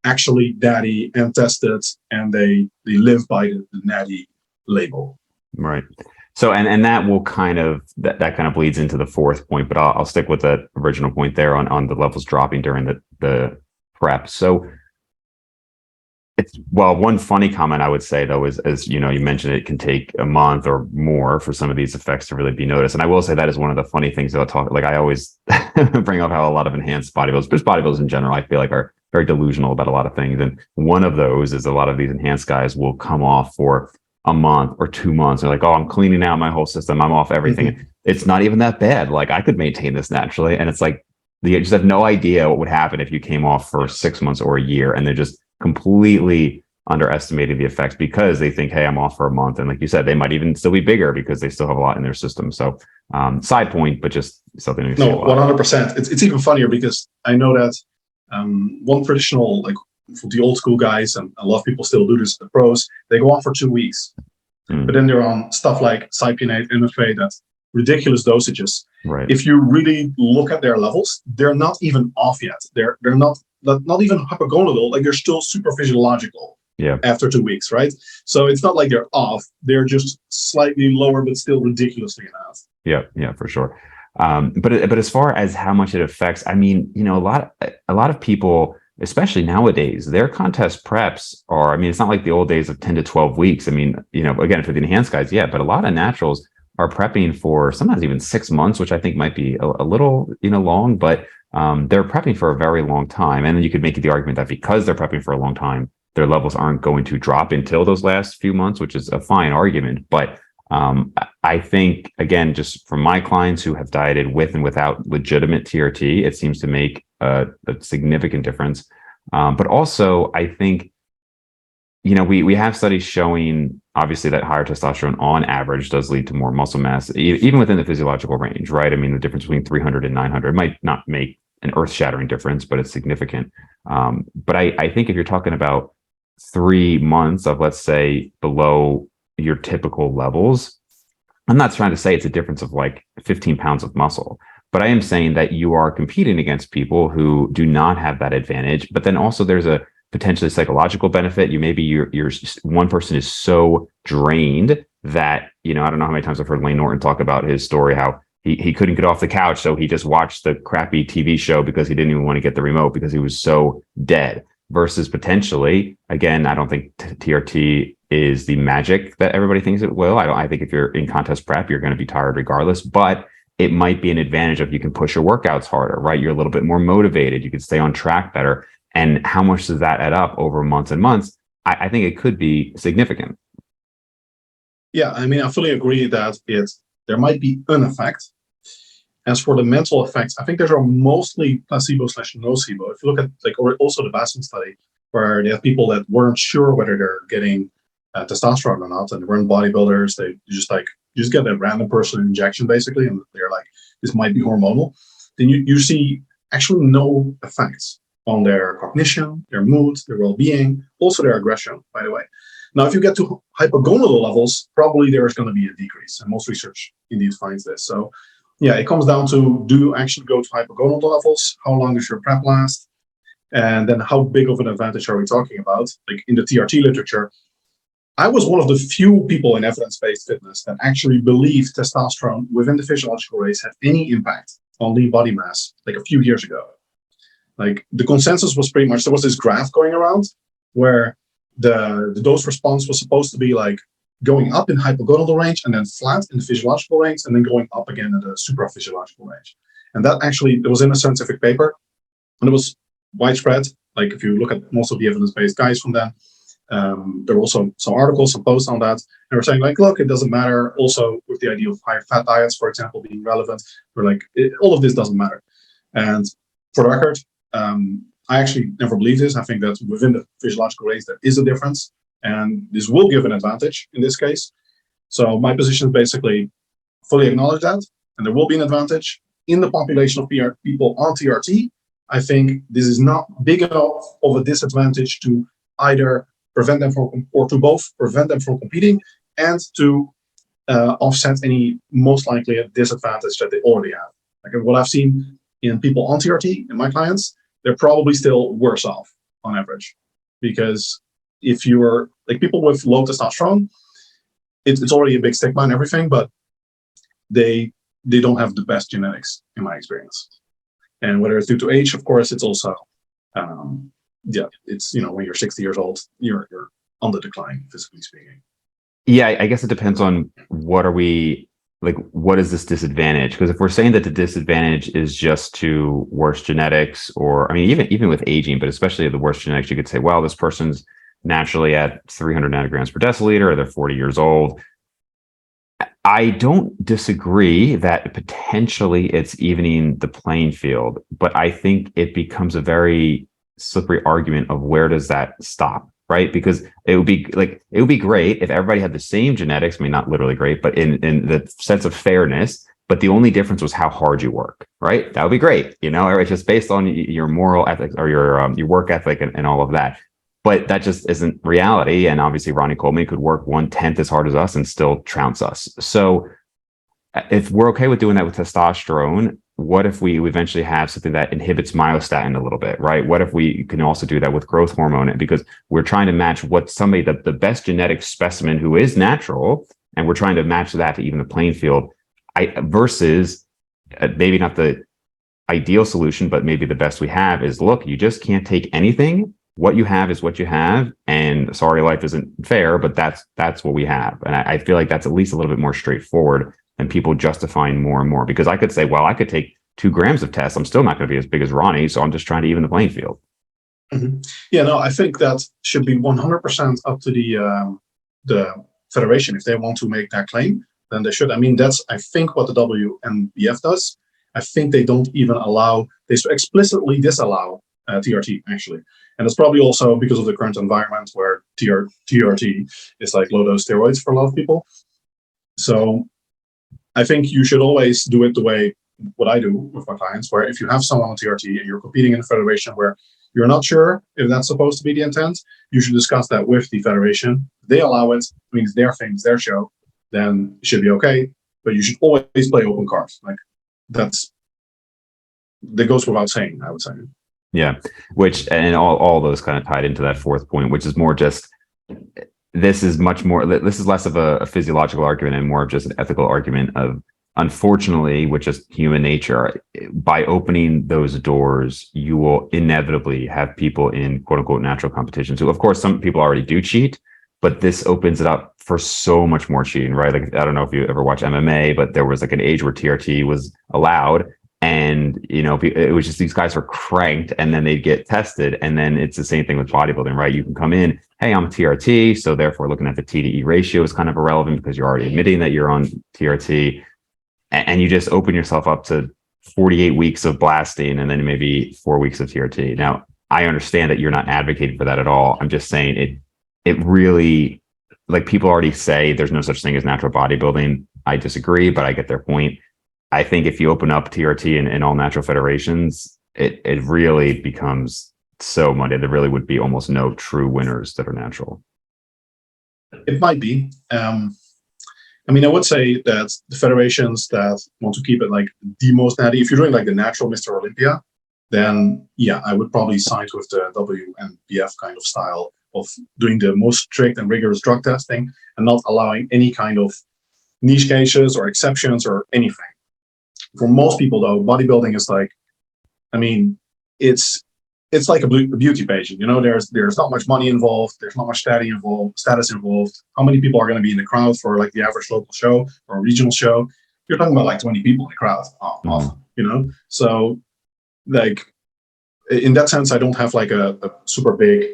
S2: actually natty and tested, and they live by the natty label.
S1: Right. So, and that will kind of, that kind of bleeds into the fourth point, but I'll stick with the original point there on the levels dropping during the prep. So Well, one funny comment I would say though is, as you know, you mentioned it can take a month or more for some of these effects to really be noticed. And I will say that is one of the funny things that I'll talk. Like I always bring up how a lot of enhanced bodybuilders, but bodybuilders in general, I feel like are very delusional about a lot of things. And one of those is a lot of these enhanced guys will come off for a month or 2 months. They're like, "Oh, I'm cleaning out my whole system. I'm off everything." It's not even that bad. Like I could maintain this naturally, and it's like you just have no idea what would happen if you came off for 6 months or a year, and they're just completely underestimating the effects because they think, hey, I'm off for a month. And like you said, they might even still be bigger because they still have a lot in their system. So side point, but just something to say.
S2: No, 100%. It's even funnier because I know that one traditional, like for the old school guys, and a lot of people still do this, the pros, they go on for 2 weeks. But then they're on stuff like cypionate, MFA, that's ridiculous dosages.
S1: Right.
S2: If you really look at their levels, they're not even off yet. They're not even hypogonadal, like they're still super physiological after 2 weeks, right? So it's not like they're off, they're just slightly lower, but still ridiculously enough.
S1: Yeah, for sure. But as far as how much it affects, I mean, you know, a lot of people, especially nowadays, their contest preps are, I mean, it's not like the old days of 10 to 12 weeks. I mean, you know, again, for the enhanced guys, yeah, but a lot of naturals are prepping for sometimes even 6 months, which I think might be a little, you know, long, but they're prepping for a very long time. And then you could make the argument that because they're prepping for a long time, their levels aren't going to drop until those last few months, which is a fine argument. But I think, again, just from my clients who have dieted with and without legitimate TRT, it seems to make a significant difference. But also, I think, you know, we have studies showing, obviously, that higher testosterone on average does lead to more muscle mass, even within the physiological range, right? I mean, the difference between 300 and 900 might not make an earth-shattering difference, but it's significant. But I think if you're talking about 3 months of, let's say, below your typical levels, I'm not trying to say it's a difference of like 15 pounds of muscle, but I am saying that you are competing against people who do not have that advantage. But then also there's a potentially psychological benefit. You're one person is so drained that, you know, I don't know how many times I've heard Lane Norton talk about his story, how he couldn't get off the couch. So he just watched the crappy TV show because he didn't even want to get the remote because he was so dead. Versus potentially, again, I don't think TRT is the magic that everybody thinks it will. I think if you're in contest prep, you're going to be tired regardless, but it might be an advantage if you can push your workouts harder, right? You're a little bit more motivated. You can stay on track better. And how much does that add up over months and months? I think it could be significant.
S2: Yeah, I mean, I fully agree that there might be an effect. As for the mental effects, I think those are mostly placebo/nocebo. If you look at or also the Bassin study, where they have people that weren't sure whether they're getting testosterone or not, and they weren't bodybuilders, they just get a random person injection basically, and they're like, this might be hormonal. Then you see actually no effects on their cognition, their mood, their well-being, also their aggression, by the way. Now, if you get to hypogonadal levels, probably there is going to be a decrease, and most research indeed finds this. So yeah, it comes down to, do you actually go to hypogonadal levels? How long does your prep last? And then how big of an advantage are we talking about? Like in the TRT literature, I was one of the few people in evidence-based fitness that actually believed testosterone within the physiological range had any impact on lean body mass, like a few years ago. Like the consensus was pretty much, there was this graph going around where the dose response was supposed to be like going up in hypogonadal range and then flat in the physiological range and then going up again in the supraphysiological range. And that actually, it was in a scientific paper and it was widespread. Like if you look at most of the evidence-based guys from them, there were also some articles, some posts on that. And we're saying like, look, it doesn't matter. Also with the idea of higher fat diets, for example, being relevant, we're like, all of this doesn't matter. And for the record, I actually never believed this. I think that within the physiological range, there is a difference. And this will give an advantage in this case. So my position is basically fully acknowledge that, and there will be an advantage in the population of people on TRT. I think this is not big enough of a disadvantage to either prevent them from, or to both prevent them from competing and to offset any most likely a disadvantage that they already have. Like what I've seen in people on TRT, in my clients, they're probably still worse off on average, because if you're like people with low testosterone, it's already a big stigma and everything, but they don't have the best genetics in my experience. And whether it's due to age, of course, it's also yeah, it's, when you're 60 years old, you're on the decline, physically speaking.
S1: Yeah, I guess it depends on what are we like, what is this disadvantage? Because if we're saying that the disadvantage is just to worse genetics, or I mean, even with aging, but especially the worse genetics, you could say, well, this person's naturally at 300 nanograms per deciliter, or they're 40 years old. I don't disagree that potentially it's evening the playing field, but I think it becomes a very slippery argument of where does that stop, right? Because it would be great if everybody had the same genetics. I mean, not literally great, but in the sense of fairness. But the only difference was how hard you work, right? That would be great, It's just based on your moral ethics or your work ethic and all of that. But that just isn't reality. And obviously, Ronnie Coleman could work 1/10 as hard as us and still trounce us. So if we're okay with doing that with testosterone, what if we eventually have something that inhibits myostatin a little bit, right? What if we can also do that with growth hormone? Because we're trying to match what somebody, the best genetic specimen who is natural, and we're trying to match that to even the playing field, versus maybe not the ideal solution, but maybe the best we have is, look, you just can't take anything. What you have is what you have, and sorry, life isn't fair, but that's what we have. And I feel like that's at least a little bit more straightforward than people justifying more and more. Because I could say, well, I could take 2 grams of test, I'm still not going to be as big as Ronnie, so I'm just trying to even the playing field.
S2: Mm-hmm. Yeah, no, I think that should be 100% up to the federation. If they want to make that claim, then they should. I mean, that's, I think, what the WNBF does. I think they don't even allow, they explicitly disallow TRT, actually. And it's probably also because of the current environment where TRT is like low dose steroids for a lot of people. So I think you should always do it the way what I do with my clients, where if you have someone on TRT and you're competing in a federation where you're not sure if that's supposed to be the intent, you should discuss that with the federation. If they allow it, I mean, it's their thing, it's their show, then it should be okay. But you should always play open cards. Like that goes without saying, I would say.
S1: Yeah, which, and all those kind of tied into that fourth point, which is more just, this is less of a physiological argument and more of just an ethical argument of, unfortunately, with just human nature, by opening those doors, you will inevitably have people in quote unquote natural competitions who, of course, some people already do cheat, but this opens it up for so much more cheating, right? Like, I don't know if you ever watch MMA, but there was like an age where TRT was allowed. And, it was just, these guys were cranked and then they'd get tested. And then it's the same thing with bodybuilding, right? You can come in, hey, I'm a TRT. So therefore looking at the T to E ratio is kind of irrelevant because you're already admitting that you're on TRT. And you just open yourself up to 48 weeks of blasting and then maybe 4 weeks of TRT. Now, I understand that you're not advocating for that at all. I'm just saying it really, like, people already say there's no such thing as natural bodybuilding. I disagree, but I get their point. I think if you open up TRT in all natural federations, it really becomes so muddy. There really would be almost no true winners that are natural.
S2: It might be. I mean, I would say that the federations that want to keep it like the most natty, if you're doing like the natural Mr. Olympia, then yeah, I would probably side with the WNBF kind of style of doing the most strict and rigorous drug testing and not allowing any kind of niche cases or exceptions or anything. For most people, though, bodybuilding is like, I mean, it's like a beauty pageant. There's not much money involved. There's not much status involved. How many people are going to be in the crowd for like the average local show or a regional show? You're talking about like 20 people in the crowd. So like in that sense, I don't have like a super big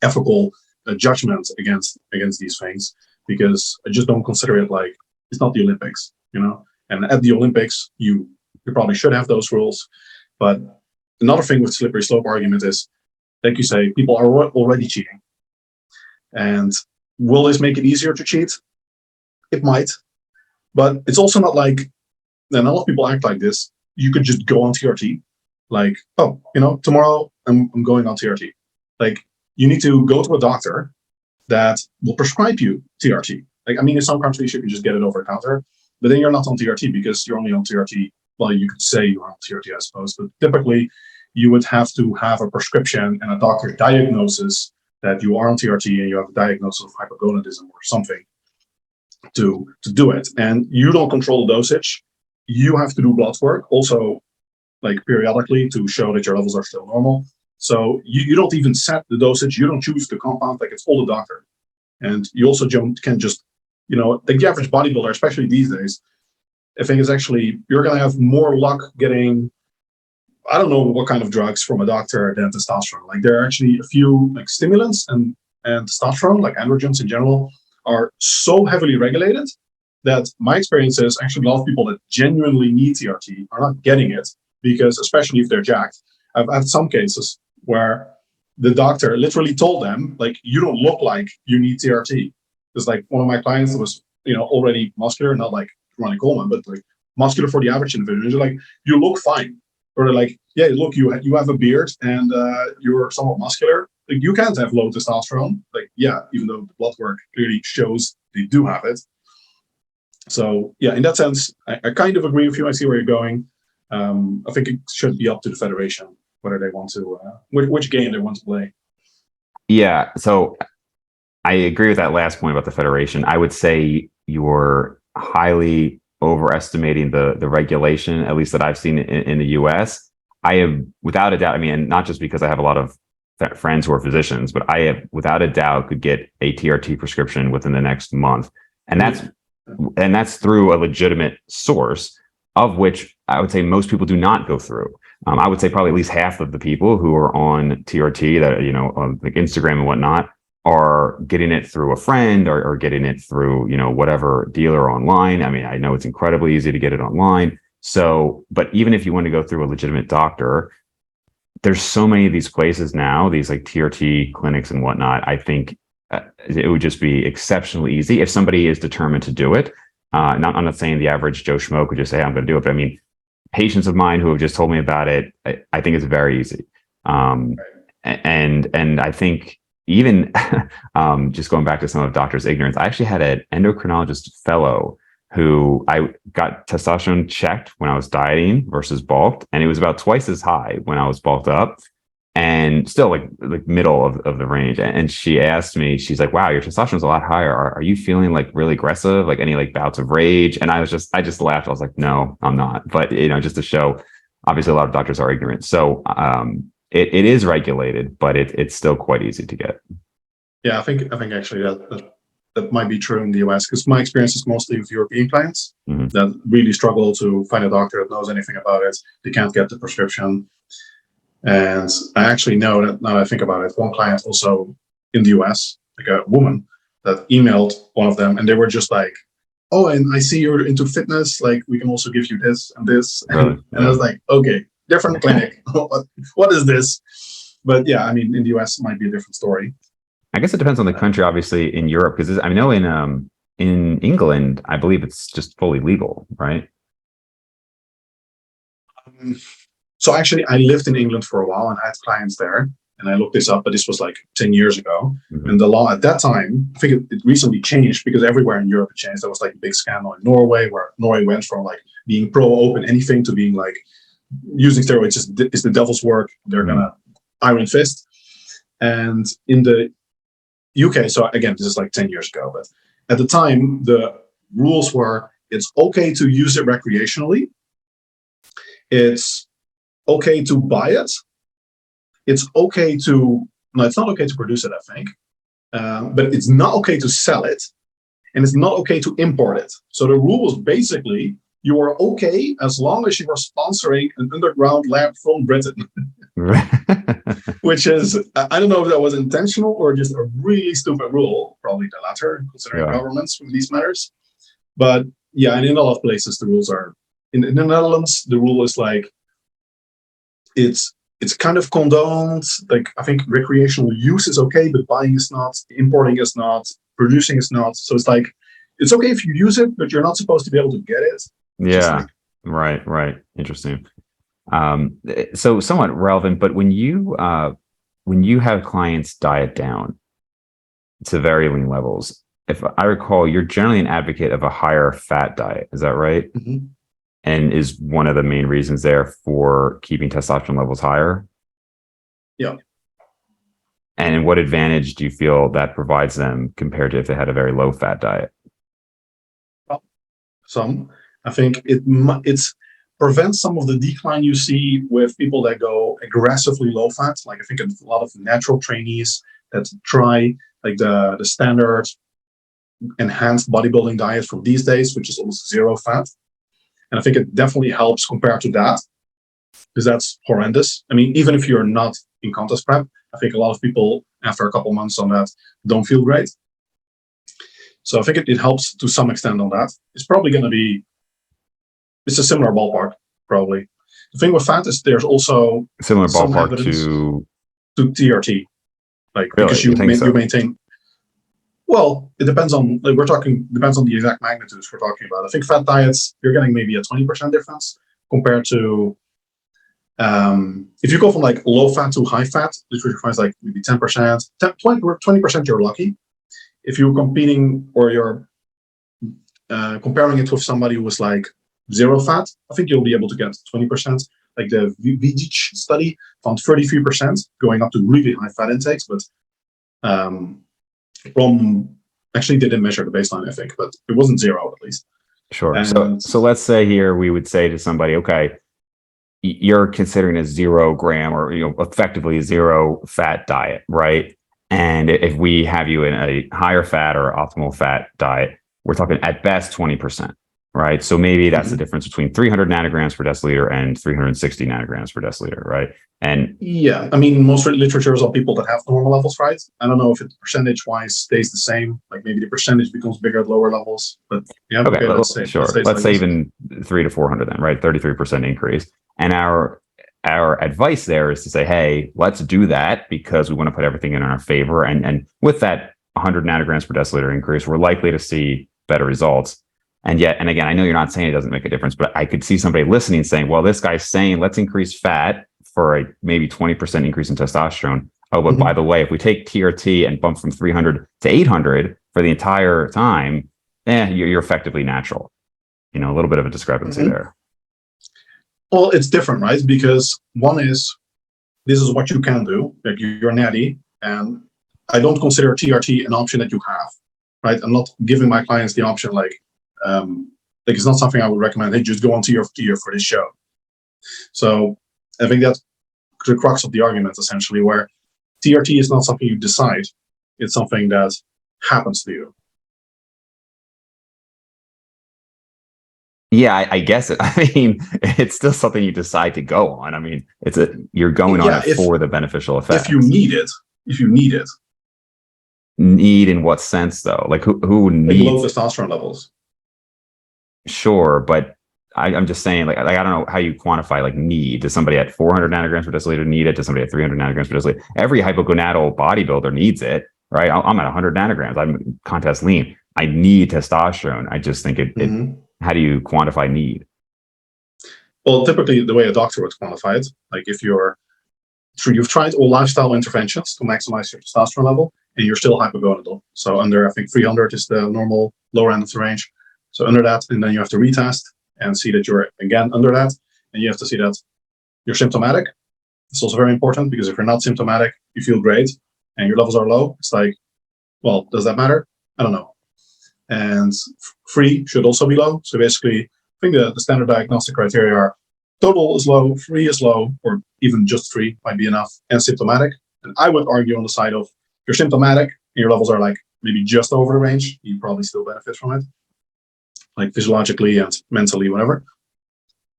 S2: ethical judgment against these things, because I just don't consider it like, it's not the Olympics, And at the Olympics, you probably should have those rules. But another thing with slippery slope argument is, like you say, people are already cheating. And will this make it easier to cheat? It might. But it's also not like, and a lot of people act like this, you could just go on TRT. Like, oh, tomorrow I'm going on TRT. Like, you need to go to a doctor that will prescribe you TRT. Like, I mean, in some countries you can just get it over the counter. But then you're not on TRT because you're only on TRT. Well, you could say you're on TRT, I suppose. But typically, you would have to have a prescription and a doctor diagnosis that you are on TRT and you have a diagnosis of hypogonadism or something to do it. And you don't control the dosage. You have to do blood work also, like periodically, to show that your levels are still normal. So you don't even set the dosage. You don't choose the compound. Like, it's all the doctor. And you also can just, like the average bodybuilder, especially these days, I think is actually, you're going to have more luck getting, I don't know what kind of drugs from a doctor than testosterone. Like, there are actually a few like stimulants and testosterone, like androgens in general, are so heavily regulated that my experience is actually a lot of people that genuinely need TRT are not getting it, because especially if they're jacked. I've had some cases where the doctor literally told them, like, you don't look like you need TRT. It's like one of my clients was, already muscular, not like Ronnie Coleman, but like muscular for the average individual. They're like, you look fine. Or they're like, yeah, look, you have a beard and you're somewhat muscular. Like, you can't have low testosterone. Like, yeah, even though the blood work clearly shows they do have it. So yeah, in that sense, I kind of agree with you. I see where you're going. I think it should be up to the federation whether they want to, which game they want to play.
S1: Yeah, so I agree with that last point about the federation. I would say you're highly overestimating the regulation, at least that I've seen in the US. I have, without a doubt, I mean, and not just because I have a lot of friends who are physicians, but I have, without a doubt, could get a TRT prescription within the next month. And that's through a legitimate source, of which I would say most people do not go through. I would say probably at least half of the people who are on TRT that, on like Instagram and whatnot, are getting it through a friend or getting it through, whatever dealer online. I mean, I know it's incredibly easy to get it online. So, but even if you want to go through a legitimate doctor, there's so many of these places now, these like TRT clinics and whatnot. I think it would just be exceptionally easy if somebody is determined to do it. I'm not saying the average Joe Schmo could just say, I'm going to do it. But I mean, patients of mine who have just told me about it, I think it's very easy. And I think even just going back to some of doctors' ignorance, I actually had an endocrinologist fellow who I got testosterone checked when I was dieting versus bulked, and it was about twice as high when I was bulked up, and still like middle of the range. And she asked me, she's like, wow, your testosterone's a lot higher. Are you feeling like really aggressive, like any like bouts of rage? And I just laughed. I was like, no, I'm not. But just to show, obviously a lot of doctors are ignorant. So it is regulated, but it's still quite easy to get.
S2: Yeah, I think actually that might be true in the US, because my experience is mostly with European clients that really struggle to find a doctor that knows anything about it. They can't get the prescription. And I actually know that, now that I think about it, one client also in the US, like a woman, that emailed one of them, and they were just like, oh, and I see you're into fitness, like we can also give you this and this. Really? And I was like, okay, different clinic. What is this? But yeah, I mean, in the US it might be a different story.
S1: I guess it depends on the country, obviously. In Europe, because I know in England, I believe it's just fully legal, right?
S2: So actually, I lived in England for a while and I had clients there. And I looked this up, but this was like 10 years ago. And the law at that time, I think it recently changed, because everywhere in Europe it changed. There was like a big scandal in Norway, where Norway went from like being pro-open anything to being like, using steroids is the devil's work. They're gonna iron fist. And in the UK, so again, this is like 10 years ago, but at the time, the rules were, it's okay to use it recreationally. It's okay to buy it. It's okay to, no, it's not okay to produce it, I think. But it's not okay to sell it. And it's not okay to import it. So the rule was basically, you are okay as long as you are sponsoring an underground lab from Britain. Which is, I don't know if that was intentional or just a really stupid rule. Probably the latter, considering governments with these matters. But yeah, and in a lot of places, the rules are, in the Netherlands, the rule is like, it's kind of condoned. Like, I think recreational use is okay, but buying is not, importing is not, producing is not. So it's like, it's okay if you use it, but you're not supposed to be able to get it.
S1: Yeah, like, right. Interesting. So somewhat relevant, but when you have clients diet down to very lean levels, if I recall, you're generally an advocate of a higher fat diet. Is that right? Mm-hmm. And is one of the main reasons there for keeping testosterone levels higher?
S2: Yeah.
S1: And what advantage do you feel that provides them compared to if they had a very low fat diet?
S2: Well, some. I think it's prevent some of the decline you see with people that go aggressively low fat. Like I think a lot of natural trainees that try like the standard enhanced bodybuilding diet from these days, which is almost zero fat. And I think it definitely helps compared to that, because that's horrendous. I mean, even if you're not in contest prep, I think a lot of people after a couple months on that don't feel great. So I think it helps to some extent on that. It's probably going to be, it's a similar ballpark, probably. The thing with fat is there's also
S1: Similar
S2: some
S1: ballpark
S2: evidence
S1: to
S2: TRT, like
S1: really?
S2: because
S1: You think so?
S2: you maintain. Well, it depends on, like depends on the exact magnitudes we're talking about. I think fat diets, you're getting maybe a 20% difference compared to, if you go from like low fat to high fat, which requires like maybe 10%, 20%, you're lucky. If you're competing or you're comparing it with somebody who was like zero fat, I think you'll be able to get 20%. Like the VGH study found 33% going up to really high fat intakes, but from actually they didn't measure the baseline, I think, but it wasn't zero at least.
S1: Sure.
S2: And
S1: So let's say here we would say to somebody, okay, you're considering a 0 gram or effectively zero fat diet, right? And if we have you in a higher fat or optimal fat diet, we're talking at best 20%, right? So maybe that's the difference between 300 nanograms per deciliter and 360 nanograms per deciliter, right? And
S2: yeah, I mean, most literature is on people that have normal levels, right? I don't know if it percentage-wise stays the same. Like maybe the percentage becomes bigger at lower levels, but yeah,
S1: okay,
S2: let's say,
S1: sure. Let's say even 300 to 400 then, right? 33% increase. And our advice there is to say, hey, let's do that because we want to put everything in our favor. And with that 100 nanograms per deciliter increase, we're likely to see better results. And yet, and again, I know you're not saying it doesn't make a difference, but I could see somebody listening saying, well, this guy's saying let's increase fat for a maybe 20% increase in testosterone. Oh, but by the way, if we take TRT and bump from 300 to 800 for the entire time, you're effectively natural. A little bit of a discrepancy there.
S2: Well, it's different, right? Because one is, this is what you can do. Like you're natty, and I don't consider TRT an option that you have, right? I'm not giving my clients the option like it's not something I would recommend. Hey, just go on TRT for this show. So I think that's the crux of the argument, essentially, where TRT is not something you decide. It's something that happens to you.
S1: Yeah, I guess it. I mean, it's still something you decide to go on. I mean, you're going on it for the beneficial effects.
S2: If you need it.
S1: Need in what sense, though? Like who needs
S2: low testosterone levels?
S1: Sure, but I'm just saying, like I don't know how you quantify like need. Does somebody at 400 nanograms per deciliter need it? Does somebody at 300 nanograms per deciliter? Every hypogonadal bodybuilder needs it, right? I'm at 100 nanograms. I'm contest lean. I need testosterone. I just think it how do you quantify need?
S2: Well, typically the way a doctor would quantify it, like if you've tried all lifestyle interventions to maximize your testosterone level and you're still hypogonadal. So under, I think 300 is the normal lower end of the range. So under that, and then you have to retest and see that you're again under that. And you have to see that you're symptomatic. It's also very important because if you're not symptomatic, you feel great and your levels are low. It's like, well, does that matter? I don't know. And free should also be low. So basically, I think the standard diagnostic criteria are total is low, free is low, or even just free might be enough, and symptomatic. And I would argue on the side of you're symptomatic and your levels are like maybe just over the range, you probably still benefit from it, like physiologically and mentally, whatever.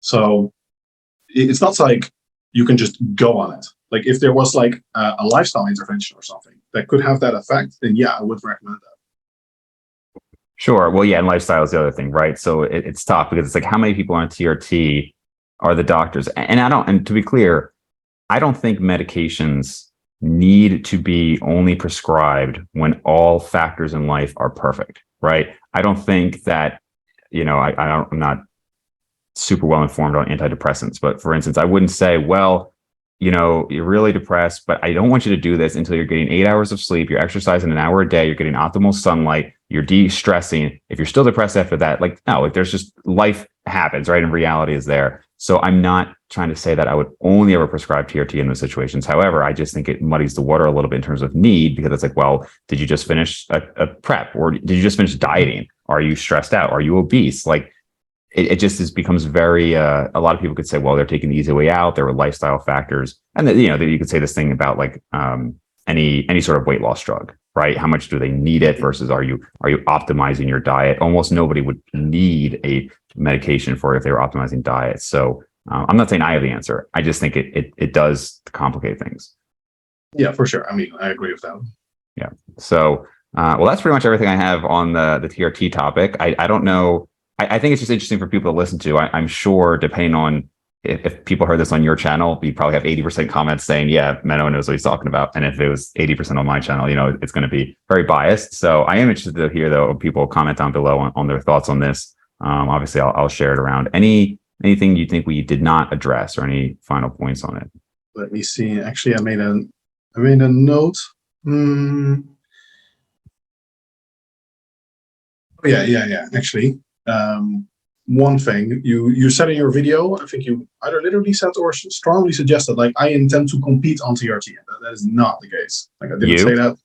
S2: So it's not like you can just go on it. Like if there was like a lifestyle intervention or something that could have that effect, then yeah, I would recommend that.
S1: Sure. Well, yeah, and lifestyle is the other thing, right? So it's tough because it's like how many people on TRT are the doctors? And to be clear, I don't think medications need to be only prescribed when all factors in life are perfect, right? I don't think that, I'm not super well informed on antidepressants, but for instance, I wouldn't say, well, you're really depressed, but I don't want you to do this until you're getting 8 hours of sleep, you're exercising an hour a day, you're getting optimal sunlight, you're de-stressing. If you're still depressed after that, like, no, like there's just life happens, right? And reality is there. So I'm not trying to say that I would only ever prescribe TRT in those situations. However, I just think it muddies the water a little bit in terms of need, because it's like, well, did you just finish a prep, or did you just finish dieting? Are you stressed out? Are you obese? Like, it just becomes very, a lot of people could say, well, they're taking the easy way out. There were lifestyle factors. And then, you could say this thing about like any sort of weight loss drug, right? How much do they need it versus are you optimizing your diet? Almost nobody would need a medication for it if they were optimizing diet. So I'm not saying I have the answer. I just think it does complicate things.
S2: Yeah, for sure. I mean, I agree with that.
S1: Yeah. So, well, that's pretty much everything I have on the TRT topic. I don't know. I think it's just interesting for people to listen to. I'm sure, depending on if people heard this on your channel, you probably have 80% comments saying, yeah, Menno knows what he's talking about. And if it was 80% on my channel, it's going to be very biased. So I am interested to hear, though, people comment down below on their thoughts on this. Obviously, I'll share it around. Anything you think we did not address or any final points on it?
S2: Let me see. Actually, I made a note. Oh, yeah. Actually, one thing you said in your video, I think you either literally said or strongly suggested, like, I intend to compete on TRT. That is not the case. Like, I didn't say that.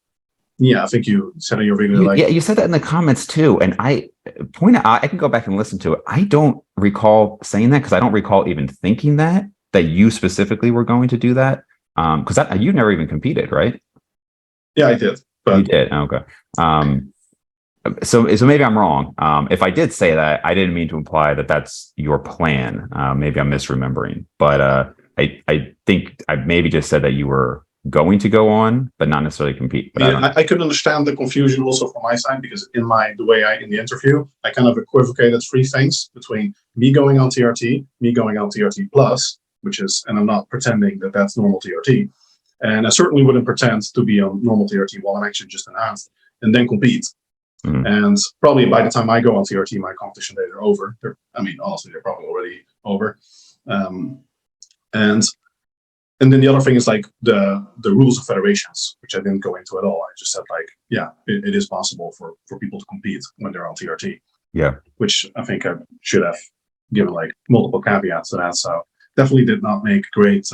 S2: Yeah, I think you said in your video,
S1: yeah, you said that in the comments too. And I point out, I can go back and listen to it. I don't recall saying that because I don't recall even thinking that you specifically were going to do that. Because you never even competed, right?
S2: Yeah, I did. But
S1: you did. Okay. So maybe I'm wrong. If I did say that, I didn't mean to imply that that's your plan. Maybe I'm misremembering. But I think I maybe just said that you were going to go on, but not necessarily compete. But
S2: yeah, I could understand the confusion also from my side, because in the interview, I kind of equivocated three things between me going on TRT, me going on TRT plus, and I'm not pretending that that's normal TRT. And I certainly wouldn't pretend to be on normal TRT while I'm actually just enhanced and then compete. And probably by the time I go on TRT, my competition days are over. Honestly, they're probably already over. And then the other thing is like the rules of federations, which I didn't go into at all. I just said, like, yeah, it is possible for people to compete when they're on TRT.
S1: Yeah. Which
S2: I think I should have given like multiple caveats to that. So definitely did not make a great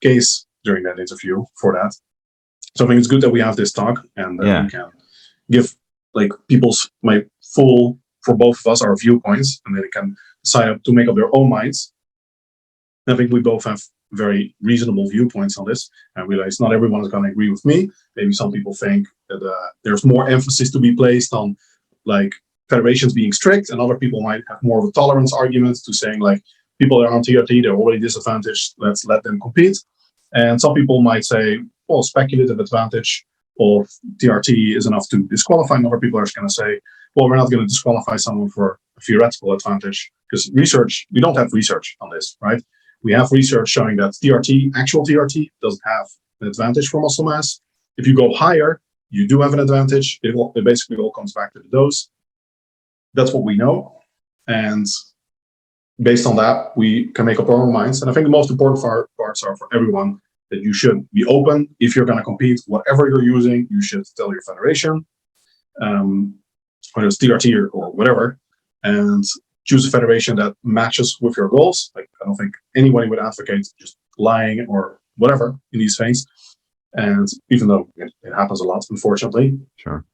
S2: case during that interview for that. So I think it's good that we have this talk and that we can give like for both of us, our viewpoints, and then they can decide to make up their own minds. I think we both have very reasonable viewpoints on this, and realize not everyone is going to agree with me. Maybe some people think that there's more emphasis to be placed on like federations being strict, and other people might have more of a tolerance argument to saying like people that are on TRT, they're already disadvantaged, let's let them compete. And some people might say, well, speculative advantage of TRT is enough to disqualify, and other people are just going to say, well, we're not going to disqualify someone for a theoretical advantage, because we don't have research on this, right? We have research showing that actual TRT doesn't have an advantage for muscle mass. If you go higher, you do have an advantage. It basically all comes back to the dose. That's what we know. And based on that, we can make up our own minds. And I think the most important parts are for everyone that you should be open. If you're going to compete, whatever you're using, you should tell your federation, whether it's TRT or whatever, and choose a federation that matches with your goals. Like, I don't think anybody would advocate just lying or whatever in these things. And even though it happens a lot, unfortunately.
S1: Sure.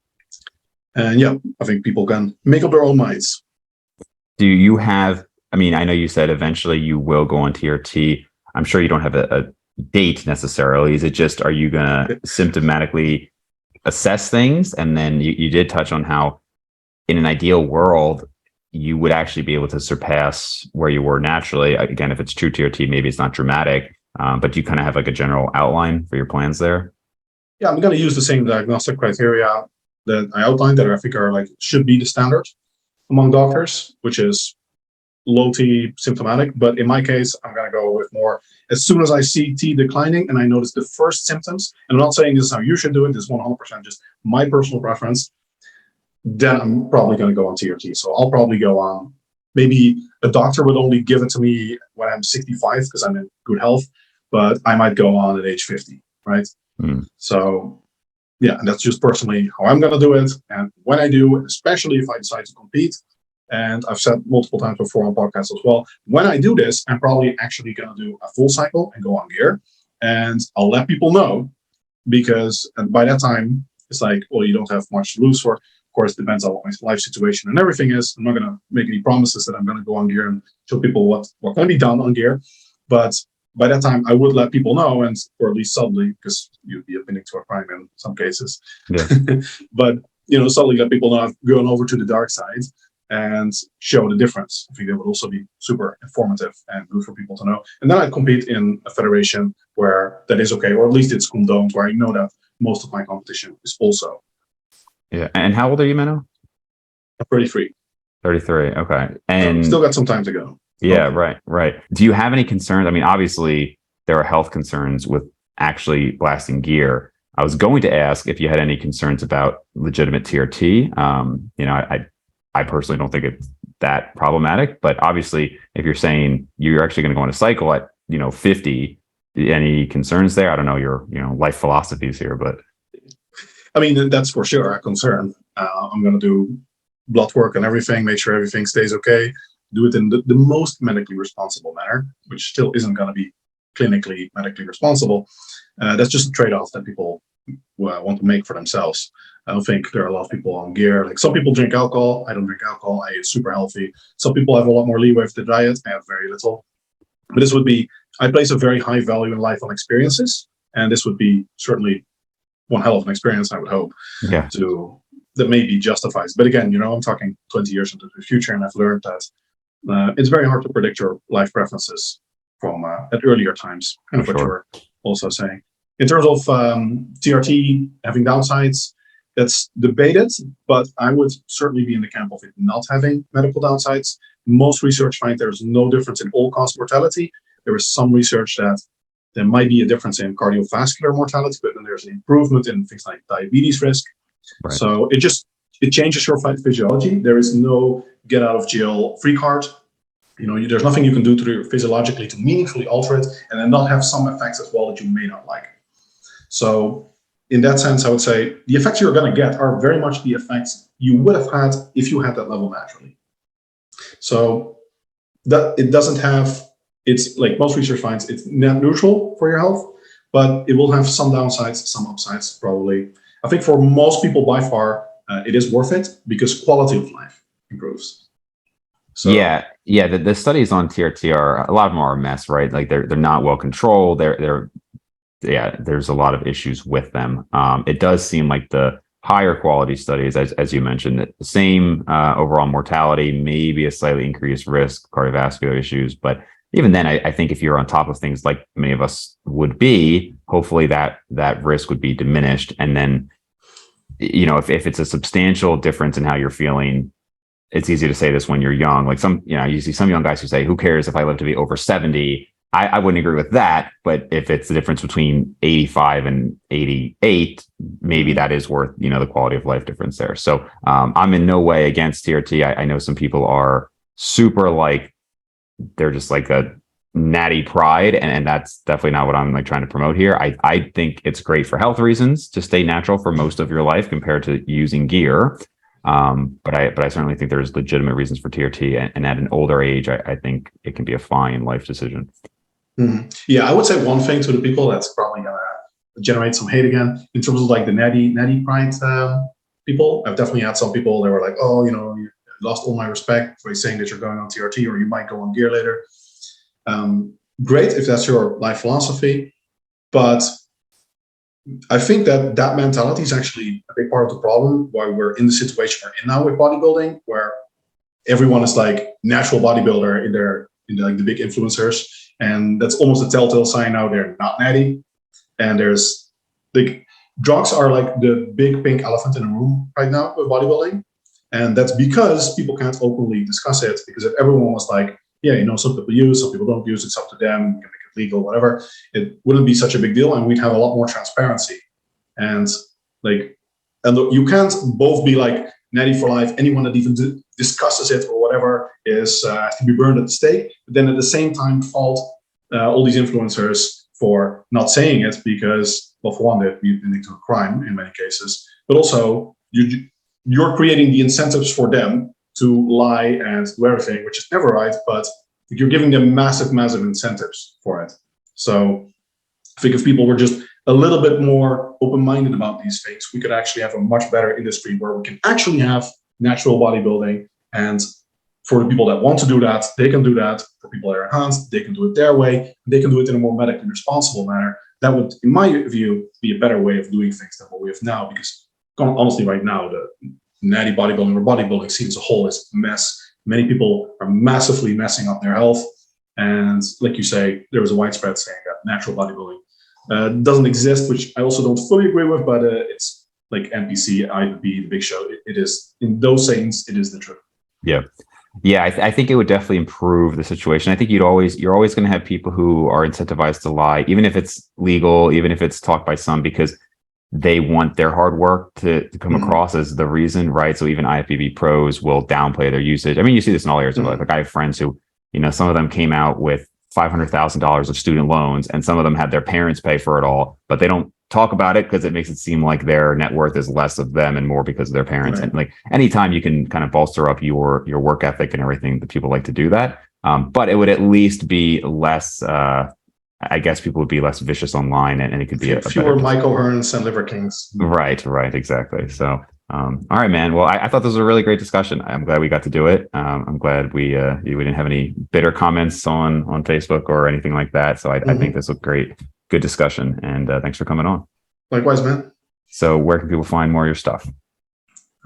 S2: And yeah, I think people can make up their own minds.
S1: Do you have, I know you said eventually you will go on TRT. I'm sure you don't have a date necessarily. Is it just, are you going to symptomatically assess things? And then you did touch on how in an ideal world, you would actually be able to surpass where you were naturally. Again, if it's true TRT, maybe it's not dramatic, but do you kind of have like a general outline for your plans there?
S2: Yeah, I'm going to use the same diagnostic criteria that I outlined that I think are like should be the standard among doctors, which is low T symptomatic. But in my case, I'm going to go with more as soon as I see T declining and I notice the first symptoms. And I'm not saying this is how you should do it. This is 100% just my personal preference. Then I'm probably going to go on TRT. So I'll probably go on. Maybe a doctor would only give it to me when I'm 65 because I'm in good health, but I might go on at age 50, right? So yeah, and that's just personally how I'm going to do it. And when I do, especially if I decide to compete, and I've said multiple times before on podcasts as well, when I do this, I'm probably actually going to do a full cycle and go on gear. And I'll let people know, because by that time, it's like, well, you don't have much to lose for. course, it depends on what my life situation and everything is. I'm not going to make any promises that I'm going to go on gear and show people what can be done on gear. But by that time, I would let people know, and or at least subtly, because you'd be admitting to a crime in some cases.
S1: Yeah.
S2: But subtly let people know I've gone over to the dark side and show the difference. I think that would also be super informative and good for people to know. And then I'd compete in a federation where that is okay, or at least it's condoned, where I know that most of my competition is also.
S1: Yeah. And how old are you, Menno?
S2: I'm 33.
S1: 33. Okay. And
S2: still got some time to go.
S1: Yeah, right. Do you have any concerns? I mean, obviously there are health concerns with actually blasting gear. I was going to ask if you had any concerns about legitimate TRT. I personally don't think it's that problematic, but obviously if you're saying you're actually going to go on a cycle at, 50, any concerns there? I don't know your, life philosophies here, but.
S2: I mean, that's for sure a concern. I'm going to do blood work and everything, make sure everything stays okay. Do it in the most medically responsible manner, which still isn't going to be clinically medically responsible. That's just a trade-off that people want to make for themselves. I don't think there are a lot of people on gear. Like, some people drink alcohol. I don't drink alcohol. I eat super healthy. Some people have a lot more leeway with the diet. I have very little. But this would be, I place a very high value in life on experiences. And this would be certainly one hell of an experience, I would hope.
S1: Yeah.
S2: That maybe justifies. But again, I'm talking 20 years into the future, and I've learned that it's very hard to predict your life preferences from at earlier times, kind of what you were also saying. In terms of TRT having downsides, that's debated, but I would certainly be in the camp of it not having medical downsides. Most research finds there's no difference in all-cause mortality. There is some research that there might be a difference in cardiovascular mortality, but then there's an improvement in things like diabetes risk. Right. So it changes your physiology. There is no get out of jail free card. There's nothing you can do physiologically to meaningfully alter it and then not have some effects as well that you may not like. So in that sense, I would say the effects you're going to get are very much the effects you would have had if you had that level naturally. So that it doesn't have, it's like most research finds, it's net neutral for your health, but it will have some downsides, some upsides probably. I think for most people by far, it is worth it because quality of life improves. So,
S1: yeah. The studies on TRT are, a lot of them are a mess, right? Like they're not well controlled. There's a lot of issues with them. It does seem like the higher quality studies, as you mentioned, the same overall mortality, maybe a slightly increased risk, cardiovascular issues, but even then, I think if you're on top of things like many of us would be, hopefully that risk would be diminished. And then, if it's a substantial difference in how you're feeling, it's easy to say this when you're young. Like you see some young guys who say, who cares if I live to be over 70? I wouldn't agree with that. But if it's the difference between 85 and 88, maybe that is worth, the quality of life difference there. So I'm in no way against TRT. I know some people are super they're just like a natty pride, and that's definitely not what I'm trying to promote here. I think it's great for health reasons to stay natural for most of your life compared to using gear. But I certainly think there's legitimate reasons for TRT, and at an older age, I think it can be a fine life decision.
S2: Mm-hmm. Yeah, I would say one thing to the people that's probably gonna generate some hate again in terms of the natty pride people. I've definitely had some people that were like, oh, you lost all my respect for saying that you're going on TRT or you might go on gear later. Great if that's your life philosophy, but I think that mentality is actually a big part of the problem why we're in the situation we're in now with bodybuilding, where everyone is like natural bodybuilder in the big influencers, and that's almost a telltale sign now they're not natty. And there's drugs are like the big pink elephant in the room right now with bodybuilding. And that's because people can't openly discuss it, because if everyone was like, some people use, some people don't use, it's up to them, you can make it legal, whatever, it wouldn't be such a big deal, and we'd have a lot more transparency. And you can't both be like natty for life. Anyone that even discusses it or whatever is has to be burned at the stake. But then at the same time, fault all these influencers for not saying it because, well, for one, they're leading to a crime in many cases, but also you're creating the incentives for them to lie and do everything, which is never right, but you're giving them massive incentives for it. So I think if people were just a little bit more open-minded about these things, we could actually have a much better industry where we can actually have natural bodybuilding. And for the people that want to do that, they can do that. For people that are enhanced, they can do it their way. They can do it in a more medically responsible manner. That would, in my view, be a better way of doing things than what we have now. Because honestly, right now, the natty bodybuilding or bodybuilding scene as a whole is a mess. Many people are massively messing up their health. And like you say, there was a widespread saying that natural bodybuilding doesn't exist, which I also don't fully agree with, but it's like NPC, IFBB, the Big Show. It is, in those sayings, it is the truth.
S1: Yeah. Yeah, I think it would definitely improve the situation. I think you're always going to have people who are incentivized to lie, even if it's legal, even if it's talked by some, because they want their hard work to come across as the reason, right? So even IFBB pros will downplay their usage. I mean, you see this in all areas of life. Like I have friends who, some of them came out with $500,000 of student loans, and some of them had their parents pay for it all, but they don't talk about it because it makes it seem like their net worth is less of them and more because of their parents. Right. And like anytime you can kind of bolster up your work ethic and everything, that people like to do that. But it would at least be less, I guess people would be less vicious online, and it could be
S2: fewer Michael Hearns and Liver Kings.
S1: Right, exactly. So, all right, man. Well, I thought this was a really great discussion. I'm glad we got to do it. I'm glad we didn't have any bitter comments on Facebook or anything like that. So I think this was great. Good discussion, and thanks for coming on.
S2: Likewise, man.
S1: So where can people find more of your stuff?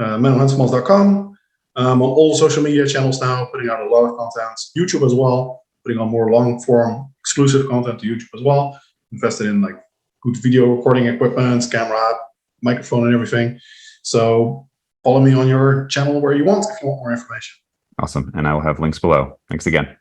S2: MennoHenselmans.com. On all social media channels now, putting out a lot of content. YouTube as well, putting on more long form exclusive content to YouTube as well. Invested in like good video recording equipment, camera, microphone, and everything. So follow me on your channel where you want if you want more information.
S1: Awesome. And I will have links below. Thanks again.